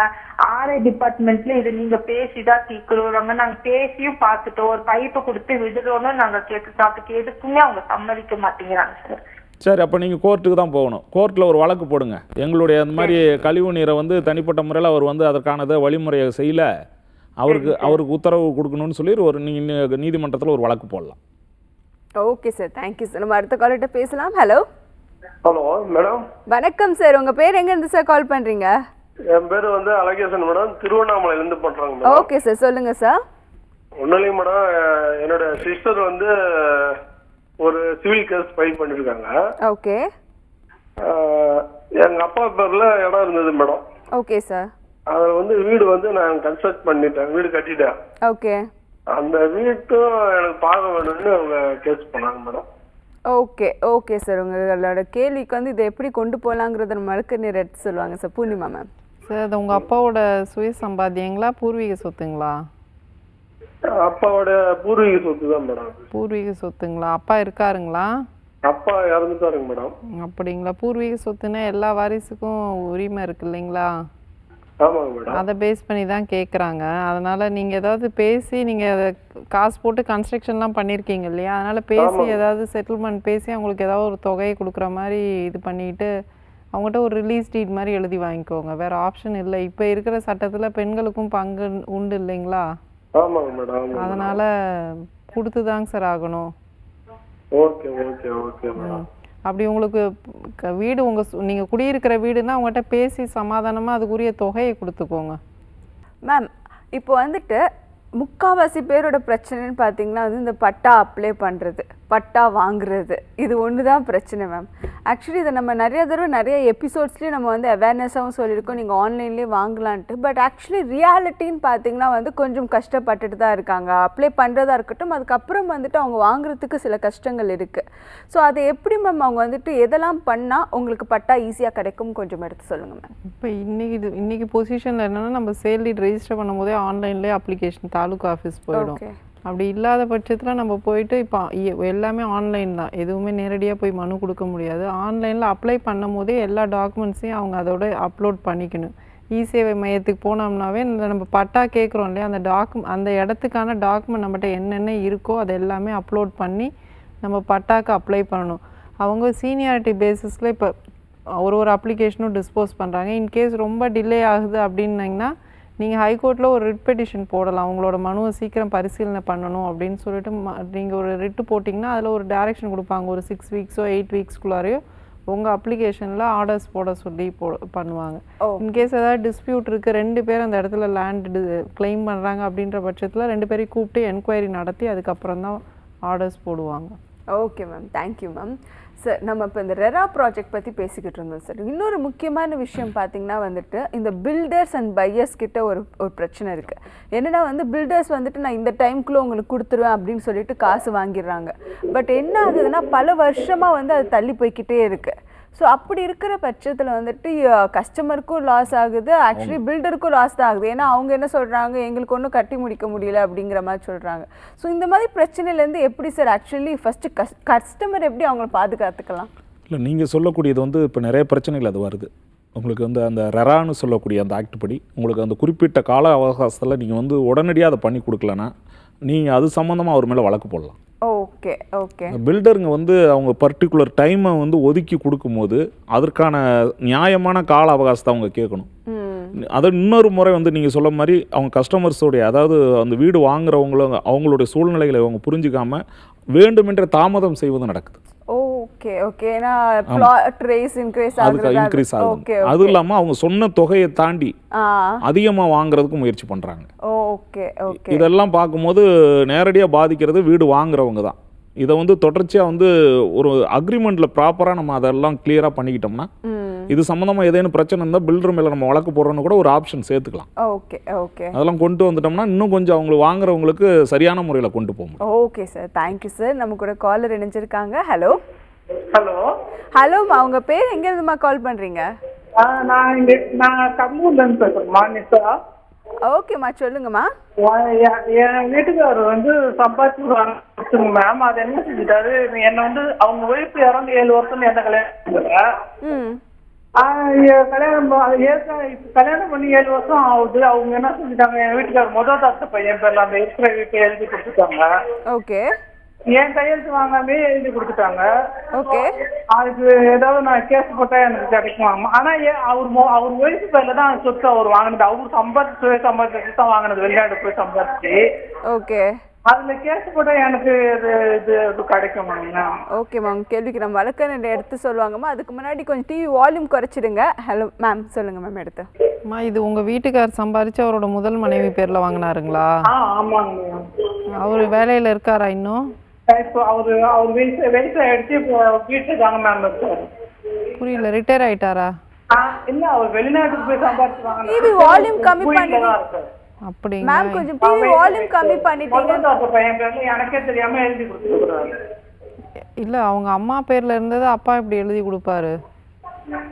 S11: ஆர்ஐ டிபார்ட்மெண்ட்ல இது நீங்க பேசிதான் தீர்க்கிறோம். நாங்க பேசியும் பார்த்துட்டோம், ஒரு பைப்பை கொடுத்து விடுறோம்னு நாங்க கேட்டு எதுக்குமே அவங்க சம்மதிக்க மாட்டேங்கிறாங்க சார்.
S1: சரி, அப்போ நீங்கள் கோர்ட்டுக்கு தான் போகணும். கோர்ட்டில் ஒரு வழக்கு போடுங்க. எங்களுடைய அந்த மாதிரி கழிவு நீரை வந்து தனிப்பட்ட முறையில் அவர் வந்து அதற்கானதை வழிமுறையை செய்யல, அவருக்கு உத்தரவு கொடுக்கணும்னு சொல்லி ஒரு நீதிமன்றத்தில் ஒரு வழக்கு போடலாம்.
S3: Okay sir, thank you sir. நம்ம அடுத்த கால்கிட்ட பேசலாம். Hello
S12: madam.
S3: வணக்கம் சார், உங்க பேர் எங்க இருந்து சார் கால் பண்றீங்க?
S12: என் பேர் வந்து அழகேசன் மேடம், திருவண்ணாமலையில இருந்து பண்றாங்க மேடம்.
S3: ஓகே சார், சொல்லுங்க சார்.
S12: ஒன்னும் இல்லைங்க மேடம், என்னோட சிஸ்டர் வந்து ஒரு சிவில் கேஸ் ஃபைல் பண்ணிருக்காங்க.
S3: ஓகே.
S12: எங்க அப்பா பேர்ல இடம் இருந்தது மேடம்.
S3: Okay sir.
S12: அதுல வந்து வீடு வந்து நான் கன்ஸ்ட்ரக்ட் பண்ணிட்டேன், வீடு கட்டிட்டேன்.
S3: ஓகே.
S12: அந்த வீட்டும் எனக்கு பார்க்க வேணும்னு அவங்க கேஸ் பண்ணாங்க மேடம்.
S3: ஓகே சார், உங்களோட கேள்விக்கு வந்து இதை எப்படி கொண்டு போகலாங்கிறத நம்ம வழக்கறிஞர் எடுத்து சொல்லுவாங்க சார். பூர்ணிமா மேம்.
S2: சார், அது உங்கள் அப்பாவோட சுய சம்பாத்தியங்களா பூர்வீக சொத்துங்களா?
S12: அப்பாவோட பூர்வீக சொத்து தான் மேடம்.
S2: பூர்வீக சொத்துங்களா? அப்பா இருக்காருங்களா?
S12: அப்பா இறந்துட்டாருங்க மேடம்.
S2: அப்படிங்களா? பூர்வீக சொத்துன்னா எல்லா வாரிசுக்கும் உரிமை இருக்கு இல்லைங்களா?
S12: ஆமாங்க மேடம்.
S2: அதை பேஸ் பண்ணி தான் கேட்குறாங்க. அதனால் நீங்கள் ஏதாவது பேசி, நீங்கள் காசு போட்டு கன்ஸ்ட்ரக்ஷன்லாம் பண்ணியிருக்கீங்க இல்லையா, அதனால் பேசி ஏதாவது செட்டில்மெண்ட் பேசி அவங்களுக்கு ஏதாவது ஒரு தொகையை கொடுக்குற மாதிரி இது பண்ணிட்டு அவங்ககிட்ட ஒரு ரிலீஸ் டீட் மாதிரி எழுதி வாங்கிக்கோங்க. வேறு ஆப்ஷன் இல்லை. இப்போ இருக்கிற சட்டத்தில் பெண்களுக்கும் பங்கு உண்டு இல்லைங்களா?
S12: ஆமாங்க மேடம்.
S2: அதனால் கொடுத்து தாங்க சார் ஆகணும்.
S12: Okay okay okay madam.
S2: அப்படி உங்களுக்கு வீடு நீங்கள் குடியிருக்கிற வீடுன்னா அவங்ககிட்ட பேசி சமாதானமாக அதுக்குரிய தொகையை கொடுத்துக்கோங்க.
S3: மேம், இப்போ வந்துட்டு முக்கால்வாசி பேரோட பிரச்சனைன்னு பார்த்தீங்கன்னா வந்து இந்த பட்டா அப்ளை பண்ணுறது, பட்டா வாங்குறது, இது ஒன்று தான் பிரச்சனை மேம். ஆக்சுவலி இதை நம்ம நிறைய எபிசோட்ஸ்லேயும் நம்ம வந்து அவேர்னஸாகவும் சொல்லியிருக்கோம், நீங்கள் ஆன்லைன்லேயே வாங்கலான்ட்டு. பட் ஆக்சுவலி ரியாலிட்டின்னு பார்த்தீங்கன்னா வந்து கொஞ்சம் கஷ்டப்பட்டுட்டு தான் இருக்காங்க. அப்ளை பண்ணுறதா இருக்கட்டும், அதுக்கப்புறம் வந்துட்டு அவங்க வாங்குறதுக்கு சில கஷ்டங்கள் இருக்குது. ஸோ அதை எப்படி மேம் அவங்க வந்துட்டு எதெல்லாம் பண்ணால் உங்களுக்கு பட்டா ஈஸியாக கிடைக்கும் கொஞ்சம் எடுத்து சொல்லுங்கள் மேம்.
S2: இப்போ இன்னைக்கு பொசிஷனில் என்னென்னா நம்ம சேல் டீட் ரெஜிஸ்டர் பண்ணும்போதே ஆன்லைன்லேயே அப்ளிகேஷன் தாலுக்கா ஆஃபீஸ் போயிடும். அப்படி இல்லாத பட்சத்தில் நம்ம போயிட்டு இப்போ எல்லாமே ஆன்லைன் தான், எதுவுமே நேரடியாக போய் மனு கொடுக்க முடியாது. ஆன்லைனில் அப்ளை பண்ணும் போதே எல்லா டாக்குமெண்ட்ஸையும் அவங்க அதோட அப்லோட் பண்ணிக்கணும். இ-சேவை மையத்துக்கு போனோம்னாவே நம்ம பட்டா கேட்குறோம் இல்லையா, அந்த இடத்துக்கான டாக்குமெண்ட் நம்மகிட்ட என்னென்ன இருக்கோ அது எல்லாமே அப்லோட் பண்ணி நம்ம பட்டாக்கு அப்ளை பண்ணணும். அவங்க சீனியாரிட்டி பேசிஸில் இப்போ ஒரு அப்ளிகேஷனும் டிஸ்போஸ் பண்ணுறாங்க. இன்கேஸ் ரொம்ப டிலே ஆகுது அப்படின்னிங்கன்னா நீங்கள் ஹைகோர்ட்டில் ஒரு ரிட் பெட்டிஷன் போடலாம். உங்களோட மனுவை சீக்கிரம் பரிசீலனை பண்ணணும் அப்படின்னு சொல்லிட்டு நீங்கள் ஒரு ரிட்டு போட்டிங்கன்னா அதில் ஒரு டைரெக்ஷன் கொடுப்பாங்க. ஒரு 6 வீக்ஸோ 8 வீக்ஸ்க்குள்ளாரையோ உங்கள் அப்ளிகேஷனில் ஆர்டர்ஸ் போட சொல்லி பண்ணுவாங்க. இன்கேஸ் ஏதாவது டிஸ்பியூட் இருக்குது, 2 பேர் அந்த இடத்துல லேண்ட் கிளைம் பண்ணுறாங்க அப்படின்ற பட்சத்தில் 2 பேரையும் கூப்பிட்டு என்கொயரி நடத்தி அதுக்கப்புறம் தான் ஆர்டர்ஸ் போடுவாங்க.
S3: Okay ma'am, thank you ma'am. Sir, நம்ம இப்போ இந்த ரெரா ப்ராஜெக்ட் பற்றி பேசிக்கிட்டு இருந்தோம் சார். இன்னொரு முக்கியமான விஷயம் பார்த்தீங்கன்னா வந்துட்டு இந்த பில்டர்ஸ் அண்ட் பையர்ஸ் கிட்ட ஒரு பிரச்சனை இருக்குது. என்னென்னா வந்து பில்டர்ஸ் வந்துட்டு நான் இந்த டைம்குள்ளே உங்களுக்கு கொடுத்துருவேன் அப்படின்னு சொல்லிட்டு காசு வாங்கிடுறாங்க. பட் என்ன ஆகுதுன்னா பல வருஷமாக வந்து அது தள்ளி போய்கிட்டே இருக்குது. ஸோ அப்படி இருக்கிற பட்சத்தில் வந்துட்டு கஸ்டமருக்கும் லாஸ் ஆகுது, ஆக்சுவலி பில்டருக்கும் லாஸ் தான் ஆகுது. ஏன்னா அவங்க என்ன சொல்கிறாங்க, எங்களுக்கு ஒன்றும் கட்டி முடிக்க முடியல அப்படிங்கிற மாதிரி சொல்கிறாங்க. ஸோ இந்த மாதிரி பிரச்சனையிலேருந்து எப்படி சார் ஆக்சுவலி ஃபஸ்ட்டு கஸ்டமர் எப்படி அவங்கள பாதுகாத்துக்கலாம்?
S1: இல்லை, நீங்கள் சொல்லக்கூடியது வந்து இப்போ நிறைய பிரச்சனைகள் அது வருது. உங்களுக்கு வந்து அந்த ரெரான்னு சொல்லக்கூடிய அந்த ஆக்ட் படி உங்களுக்கு அந்த குறிப்பிட்ட கால அவகாசத்தில் நீங்கள் வந்து உடனடியாக அதை பண்ணி கொடுக்கலன்னா நீங்கள் அது சம்மந்தமாக அவர் மேலே வழக்கு போடலாம்.
S3: Okay okay.
S1: பில்டருங்க வந்து அவங்க பர்டிகுலர் டைமை வந்து ஒதுக்கி கொடுக்கும்போது அதற்கான நியாயமான கால அவகாசத்தை அவங்க கேட்கணும். அதை இன்னொரு முறை வந்து நீங்கள் சொல்ல மாதிரி அவங்க கஸ்டமர்ஸோடைய, அதாவது அந்த வீடு வாங்குறவங்களும் அவங்களுடைய சூழ்நிலைகளை அவங்க புரிஞ்சுக்காம வேண்டுமென்ற தாமதம் செய்வது நடக்குது.
S3: Okay okay. ஏன்னா பிளாட் ரேஸ் இன்க்ரீஸ் ஆகுது.
S1: அது இல்லாமல் அவங்க சொன்ன தொகையை தாண்டி அதிகமாக வாங்குறதுக்கு முயற்சி பண்ணுறாங்க.
S3: Okay okay.
S1: இதெல்லாம் பார்க்கும்போது நேரடியாக பாதிக்கிறது வீடு வாங்குறவங்க தான். இதை வந்து தொடர்ச்சியாக வந்து ஒரு அக்ரிமெண்ட்டில் ப்ராப்பராக நம்ம அதெல்லாம் கிளியராக பண்ணிக்கிட்டோம்னா இது சம்மந்தமாக ஏதேனும் பிரச்சனை இருந்தால் பில்டர் மேலே நம்ம வழக்கு போடுறோன்னு கூட ஒரு ஆப்ஷன் சேர்த்துக்கலாம்.
S3: Okay okay.
S1: அதெல்லாம் கொண்டு வந்துட்டோம்னா இன்னும் கொஞ்சம் அவங்க வாங்குறவங்களுக்கு சரியான முறையில் கொண்டு போகும்.
S3: Okay sir, thank you sir. நம்ம கூட காலர் இணைஞ்சிருக்காங்க. ஹலோ
S7: ஹலோ
S3: ஹலோம்மா, உங்க பேர் எங்க இருந்துமா கால் பண்றீங்க?
S7: நான் கம்மூர்லேருந்து பேசுறேன்மா, நிஷா.
S3: ஓகேம்மா, சொல்லுங்கம்மா.
S7: என் வீட்டுக்காரர் வந்து சம்பாதிச்சு மேம், அது என்ன செஞ்சுட்டாரு, என்ன வந்து அவங்க ஒய்ஃப் இறந்து 7 வருஷம் என்ன கல்யாணம் கல்யாணம் பண்ணி 7 வருஷம் ஆகுது. அவங்க என்ன செஞ்சுட்டாங்க, என் வீட்டுக்காரர் முதல் தாத்த பையன் பேர்ல அந்த இருக்கிற வீட்டை எழுதி கொடுத்துட்டாங்க.
S3: ஓகே.
S7: என் கையெழுத்து வாங்காமே எழுதி கொடுத்துட்டாங்க.
S3: ஓகே.
S7: அதுக்கு ஏதாவது நான் கேஸ் போட்டா எனக்கு கிடைக்கும். ஆனா அவர் ஒய்ஃப் பேர்ல தான் சொத்து அவர் வாங்கினது. அவரு சம்பாதிச்சு தான் வாங்கினது, வெளிநாடு போய் சம்பாதிச்சு.
S3: ஓகே.
S7: அதுல கேஸ் போட்டா எனக்கு இது கிடைக்கும்.
S3: ஓகேம்மா, உங்க கேள்விக்கு நம்ம வழக்கறிஞர் எடுத்து சொல்லுவாங்கம்மா. அதுக்கு முன்னாடி கொஞ்சம் டிவி வால்யூம் குறைச்சிடுங்க. ஹலோ மேம், சொல்லுங்க மேம். எடுத்து
S2: அம்மா, இது உங்க வீட்டுக்கார் சம்பாதிச்சு அவரோட முதல் மனைவி பேர்ல வாங்கினாருங்களா?
S7: ஆமாங்க.
S2: அவரு வேலையில இருக்காரா இன்னும்?
S7: இப்போ அவரு வயசு ஆயிடுச்சு. இப்போ வீட்டுல தாங்க மேம் இருக்காரு.
S2: புரியல, ரிட்டையர் ஆயிட்டாரா?
S7: இல்ல, அவர் வெளிநாட்டுக்கு போய் சம்பாதிச்சு வாங்கினாரு.
S3: டிவி வால்யூம் கம்மி பண்ணிடுங்க.
S2: அப்படிங்க
S3: மேம், கொஞ்சம் டிவி வால்யூம் கம்மி பண்ணிட்டீங்க.
S7: பையன் பேர்ல எனக்கே தெரியாம எழுதி கொடுத்துருக்காரு.
S2: இல்ல, அவங்க அம்மா பேர்ல இருந்தது அப்பா இப்படி எழுதி கொடுப்பாரு?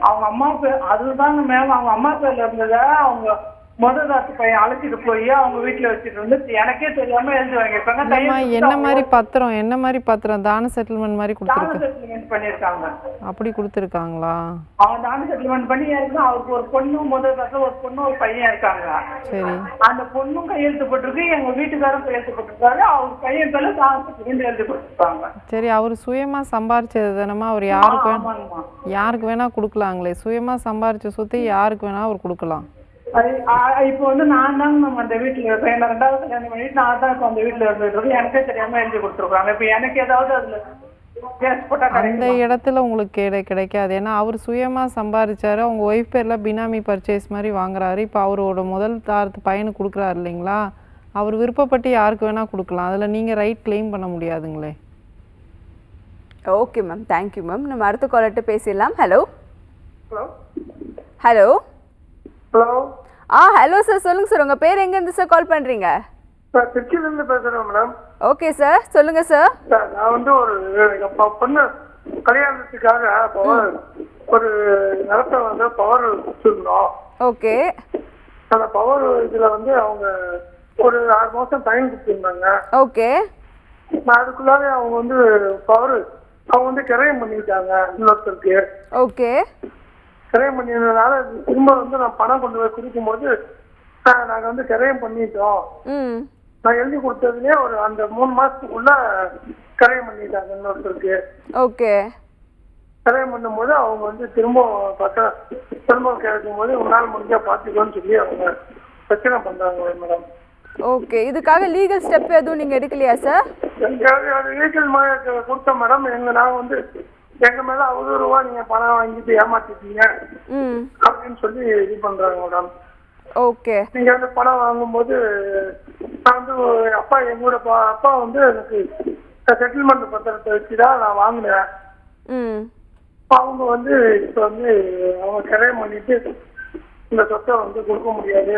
S7: அவங்க அம்மா பேர் அதுதாங்க மேம், அவங்க அம்மா பேர்ல இருந்தத அவங்க முதல் தாத்து பையன் அழைச்சிட்டு போய் அவங்க வீட்டுல வச்சுட்டு வந்து எனக்கே தெரியாம எழுதி வாங்கிருக்காங்க.
S2: என்ன மாதிரி பத்திரம் தான செட்டில்மெண்ட் மாதிரி
S7: பண்ணிருக்காங்க.
S2: அப்படி கொடுத்துருக்காங்களா?
S7: அவங்க தான செட்டில்மெண்ட் பண்ணி அவருக்கு ஒரு பொண்ணு, முதல் தாத்து ஒரு பொண்ணு, ஒரு பையன் இருக்காங்க.
S2: சரி.
S7: அந்த பொண்ணும் கையெழுத்து போட்டிருக்கு, எங்க வீட்டுக்காரும் கையெழுத்து போட்டிருக்காரு. அவர் பையன் பேர்ல தான செட்டில்மெண்ட் எழுதி கொடுத்துருக்காங்க.
S2: சரி, அவர் சுயமா சம்பாரிச்சது தானமா? அவர் யாருக்கு வேணா கொடுக்கலாங்களே. சுயமா சம்பாரிச்ச சொத்தை யாருக்கு வேணா அவர் கொடுக்கலாம்.
S7: இப்போ வந்து நான் தாங்க நம்ம அந்த வீட்டுல இருக்கேன். என்ன 2வது கல்யாணம் பண்ணிட்டு நான் தான் இப்போ அந்த வீட்டுல இருந்துட்டு எனக்கே தெரியாம எழுதி கொடுத்துருக்காங்க. இப்போ எனக்கு ஏதாவது அதுல கேஸ் போட்டா
S2: அந்த இடத்துல உங்களுக்கு கிடைக்காது. ஏன்னா அவர் சுயமா சம்பாதிச்சாரு, அவங்க ஒய்ஃப் பேர்ல பினாமி பர்ச்சேஸ் மாதிரி வாங்குறாரு. இப்போ அவரோட முதல் தாரத்து பையனுக்கு கொடுக்குறாரு இல்லைங்களா? அவர் விருப்பப்பட்டு யாருக்கு வேணா கொடுக்கலாம். அதுல நீங்க ரைட் கிளைம் பண்ண முடியாதுங்களே.
S3: Okay ma'am, thank you ma'am. நம்ம அடுத்த காலர்கிட்ட பேசிடலாம். Hello
S7: hello
S3: hello
S7: hello.
S3: Hello sir, சொல்லுங்க சார். உங்க பேர் எங்க இருந்து சார் கால் பண்றீங்க?
S12: சார், திருச்சியில இருந்து பேசுறேன் மேடம்.
S3: ஓகே சார், சொல்லுங்க சார்.
S12: நான் வந்து ஒரு பொண்ணு கல்யாணத்துக்காக ஒரு நிலத்தை வந்து பவர் வச்சிருந்தோம்.
S3: ஓகே.
S12: அந்த பவர் இதுல வந்து அவங்க ஒரு 6 மாசம் டைம் கொடுத்துருந்தாங்க.
S3: ஓகே.
S12: அதுக்குள்ளாவே அவங்க வந்து பவர் அவங்க வந்து கிரயம் பண்ணிட்டாங்க இன்னொருத்தருக்கு.
S3: ஓகே.
S12: கிரயம் பண்ணினதுனால திரும்ப வந்து நான் பணம் கொண்டு போய் கொடுக்கும் போது நாங்க வந்து கிரயம் பண்ணிட்டோம். நான் எழுதி கொடுத்ததுலயே ஒரு அந்த 3 மாசத்துக்குள்ள கிரயம் பண்ணிட்டாங்க இன்னொருத்தருக்கு.
S3: ஓகே.
S12: கிரயம் பண்ணும் போது அவங்க வந்து திரும்ப கேட்கும் போது ஒரு நாள் முடிஞ்சா பாத்துக்கோன்னு சொல்லி அவங்க பிரச்சனை பண்றாங்க மேடம்.
S3: ஓகே, இதுக்காக லீகல் ஸ்டெப் எதுவும் நீங்க எடுக்கலையா சார்?
S12: லீகல் கொடுத்த மேடம். நான் வந்து எங்க மேல அவதூறுவா நீங்க பணம் வாங்கிட்டு ஏமாத்திட்டீங்க அப்படின்னு சொல்லி இது பண்றாங்க மேடம்.
S3: ஓகே,
S12: நீங்க வந்து பணம் வாங்கும்போது நான் வந்து அப்பா எங்களோட அப்பா வந்து எனக்கு செட்டில்மெண்ட் பத்திரத்தை வச்சுதான் நான் வாங்கினேன். அவங்க வந்து இப்ப வந்து அவங்க கிரையம் பண்ணிட்டு இந்த சொத்தை வந்து கொடுக்க முடியாது.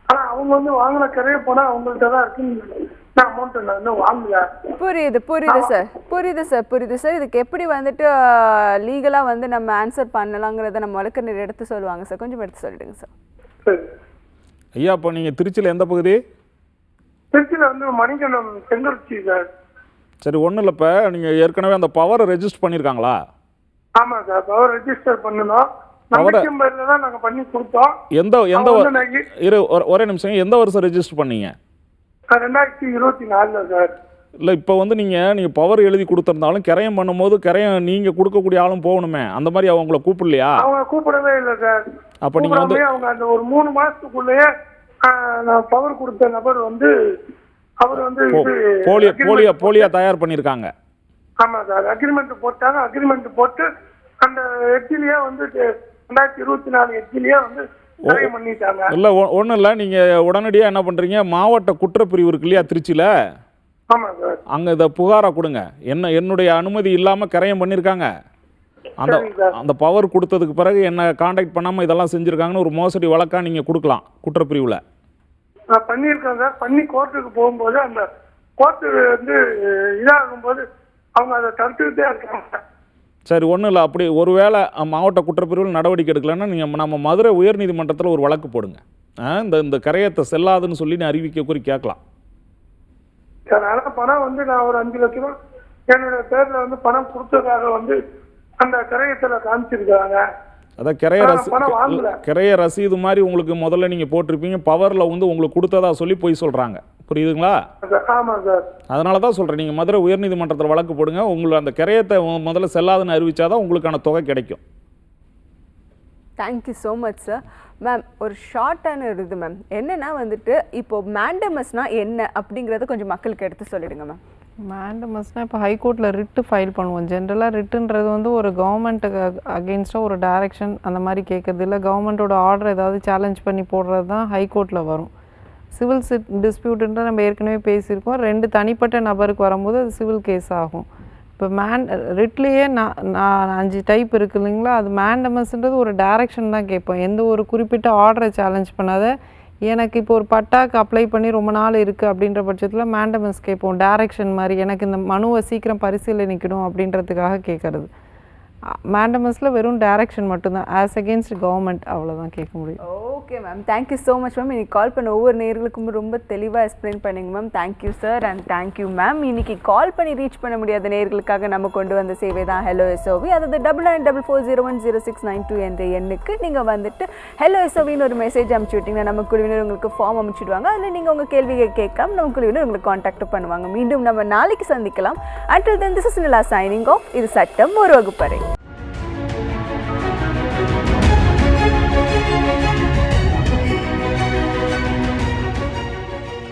S12: ஆனா அவங்க வந்து வாங்கின கிரையம் போனா அவங்கள்ட்ட தான் இருக்குன்னு நான் அமௌண்ட் நான் இன்னும் வாங்கல.
S3: புரியுது சார். இதுக்கு எப்படி வந்துட்டு லீகலா வந்து நம்ம ஆன்சர் பண்ணலாங்கிறத நம்ம வழக்கறிஞர் எடுத்து சொல்லுவாங்க சார். கொஞ்சம் எடுத்து சொல்லிடுங்க சார்.
S1: ஐயா, இப்போ நீங்கள் திருச்சியில் எந்த பகுதி?
S12: திருச்சியில் வந்து மணிகண்டம் செங்குறிச்சி சார்.
S1: சரி, ஒன்றும் இல்லை. இப்போ நீங்கள் ஏற்கனவே அந்த பவரை ரெஜிஸ்டர் பண்ணியிருக்காங்களா?
S12: ஆமாம் சார், பவர் ரெஜிஸ்டர் பண்ணணும். நம்பர்ல தான் நாங்கள் பண்ணி கொடுத்தோம்.
S1: ஒரே நிமிஷம், எந்த வருஷம் ரெஜிஸ்டர் பண்ணீங்க?
S12: 2024 சார்.
S1: இல்லை, இப்போ வந்து நீங்கள் பவர் எழுதி கொடுத்துருந்தாலும் கிரையம் பண்ணும்போது கிரையம் நீங்கள் கொடுக்கக்கூடிய ஆளும் போகணுமே, அந்த மாதிரி அவங்கள கூப்பிடலையா?
S12: அவங்க கூப்பிடவே இல்லை சார்.
S1: அப்போ நீங்கள் வந்து
S12: அவங்க அந்த ஒரு 3 மாசத்துக்குள்ளேயே நான் பவர் கொடுத்த நபர் வந்து அவர் வந்து
S1: போலியா தயார் பண்ணியிருக்காங்க.
S12: ஆமா சார், அக்ரிமெண்ட் போட்டாங்க. அக்ரிமெண்ட் போட்டு அந்த எட்ஜிலேயே வந்து 2024 எட்ஜிலேயே வந்து பண்ணிட்டாங்க.
S1: இல்லை, ஒன்றும் இல்லை. நீங்கள் உடனடியாக என்ன பண்ணுறீங்க, மாவட்ட குற்றப்பிரிவு இருக்கு இல்லையா திருச்சியில், அங்கே இதை புகாரை கொடுங்க. என்னுடைய அனுமதி இல்லாமல் கிரையம் பண்ணியிருக்காங்க, அந்த பவர் கொடுத்ததுக்கு பிறகு என்ன கான்டாக்ட் பண்ணாமல் இதெல்லாம் செஞ்சுருக்காங்கன்னு ஒரு மோசடி வழக்காக நீங்கள் கொடுக்கலாம் குற்றப்பிரிவில்.
S12: நான் பண்ணியிருக்கேன் சார். பண்ணி கோர்ட்டுக்கு போகும்போது அந்த கோர்ட்டு வந்து இதாகும்போது அவங்க அதை தடுத்துக்கிட்டே இருக்காங்க.
S1: சரி, ஒன்றும் இல்லை. அப்படி ஒருவேளை மாவட்ட குற்றப்பிரிவில் நடவடிக்கை எடுக்கலைன்னா நம்ம மதுரை உயர்நீதிமன்றத்தில் ஒரு வழக்கு போடுங்க. இந்த கரையத்தை செல்லாதுன்னு சொல்லி அறிவிக்க கூறி கேட்கலாம்
S12: சார். ஆனால் பணம் வந்து நான் ஒரு 5 லட்சம் ரூபா என்னுடைய பேரில் வந்து பணம் கொடுத்ததாக வந்து அந்த கரையத்தில் காமிச்சிருக்காங்க.
S1: அதான் கிரைய ரசீது மாதிரி உங்களுக்கு முதல்ல நீங்கள் போட்டிருப்பீங்க, பவரில் வந்து உங்களுக்கு கொடுத்ததா சொல்லி போய் சொல்கிறாங்க. புரியுதுங்களா?
S12: ஆமாம் சார்.
S1: அதனால தான் சொல்கிறேன், நீங்கள் மதுரை உயர்நீதிமன்றத்தில் வழக்கு போடுங்க. உங்களுக்கு அந்த கிரையத்தை முதல்ல செல்லாதுன்னு அறிவிச்சாதான் உங்களுக்கான தொகை கிடைக்கும்.
S3: Thank you so much sir. Ma'am, ஒரு ஷார்ட்டான இது மேம் என்னன்னா வந்துட்டு இப்போ மேண்டமஸ்னால் என்ன அப்படிங்கிறத கொஞ்சம் மக்களுக்கு எடுத்து சொல்லிடுங்க மேம்.
S2: மேண்டமஸ்னால் இப்போ ஹைகோர்ட்டில் ரிட்டு ஃபைல் பண்ணுவோம். ஜென்ரலாக ரிட்டுன்றது வந்து ஒரு கவர்மெண்ட்டுக்கு அகெயின்ஸ்டாக ஒரு டைரக்ஷன் அந்த மாதிரி கேட்குறது இல்லை, கவர்மெண்ட்டோட ஆர்டர் ஏதாவது சேலஞ்ச் பண்ணி போடுறது தான் ஹைகோர்ட்டில் வரும். சிவில் டிஸ்பியூட்டுன்ற நம்ம ஏற்கனவே பேசியிருக்கோம். 2 தனிப்பட்ட நபருக்கு வரும்போது அது சிவில் கேஸ் ஆகும். இப்போ ரிட்லேயே நான் 5 டைப் இருக்குது இல்லைங்களா, அது மேண்டமஸ்ன்றது ஒரு டைரக்ஷன் தான் கேட்போம். எந்த ஒரு குறிப்பிட்ட ஆர்டரை சேலஞ்ச் பண்ணாத, எனக்கு இப்போ ஒரு பட்டாக்கு அப்ளை பண்ணி ரொம்ப நாள் இருக்குது அப்படின்ற பட்சத்தில் மேண்டமஸ் கேட்போம். டைரக்ஷன் மாதிரி எனக்கு இந்த மனுவை சீக்கிரம் பரிசீலனிக்கணும் அப்படின்றதுக்காக கேட்குறது. மேண்டமஸில் வெறும் டைரக்ஷன் மட்டும்தான், ஆஸ் அகெயின்ஸ்ட் கவர்மெண்ட், அவ்வளோதான் கேட்க முடியும்.
S3: Okay ma'am, thank you so much ma'am. இன்னைக்கு கால் பண்ண ஒவ்வொரு நேயர்களுக்கும் ரொம்ப தெளிவாக எக்ஸ்பிளைன் பண்ணிங்க ma'am. Thank you sir and thank you ma'am. இன்னைக்கு கால் பண்ணி ரீச் பண்ண முடியாத நேயர்களுக்காக நம்ம கொண்டு வந்த சேவை தான் ஹலோ எஸ்ஓவி. அதாவது 9944010692 என்ற எண்ணுக்கு நீங்கள் வந்துட்டு ஹலோ எஸ்ஓவின்னு ஒரு மெசேஜ் அனுப்பிச்சு விட்டிங்கன்னா நம்ம குழுவினர் உங்களுக்கு ஃபார்ம் அனுப்பிச்சுடுவாங்க. அதில் நீங்கள் உங்கள் கேள்வியை கேட்காம நம்ம குழுவினர் உங்களுக்கு காண்டாக்ட் பண்ணுவாங்க. மீண்டும் நம்ம நாளைக்கு சந்திக்கலாம். Until then, this is Nila signing off. இது சட்டம் ஒரு வகுப்பறை.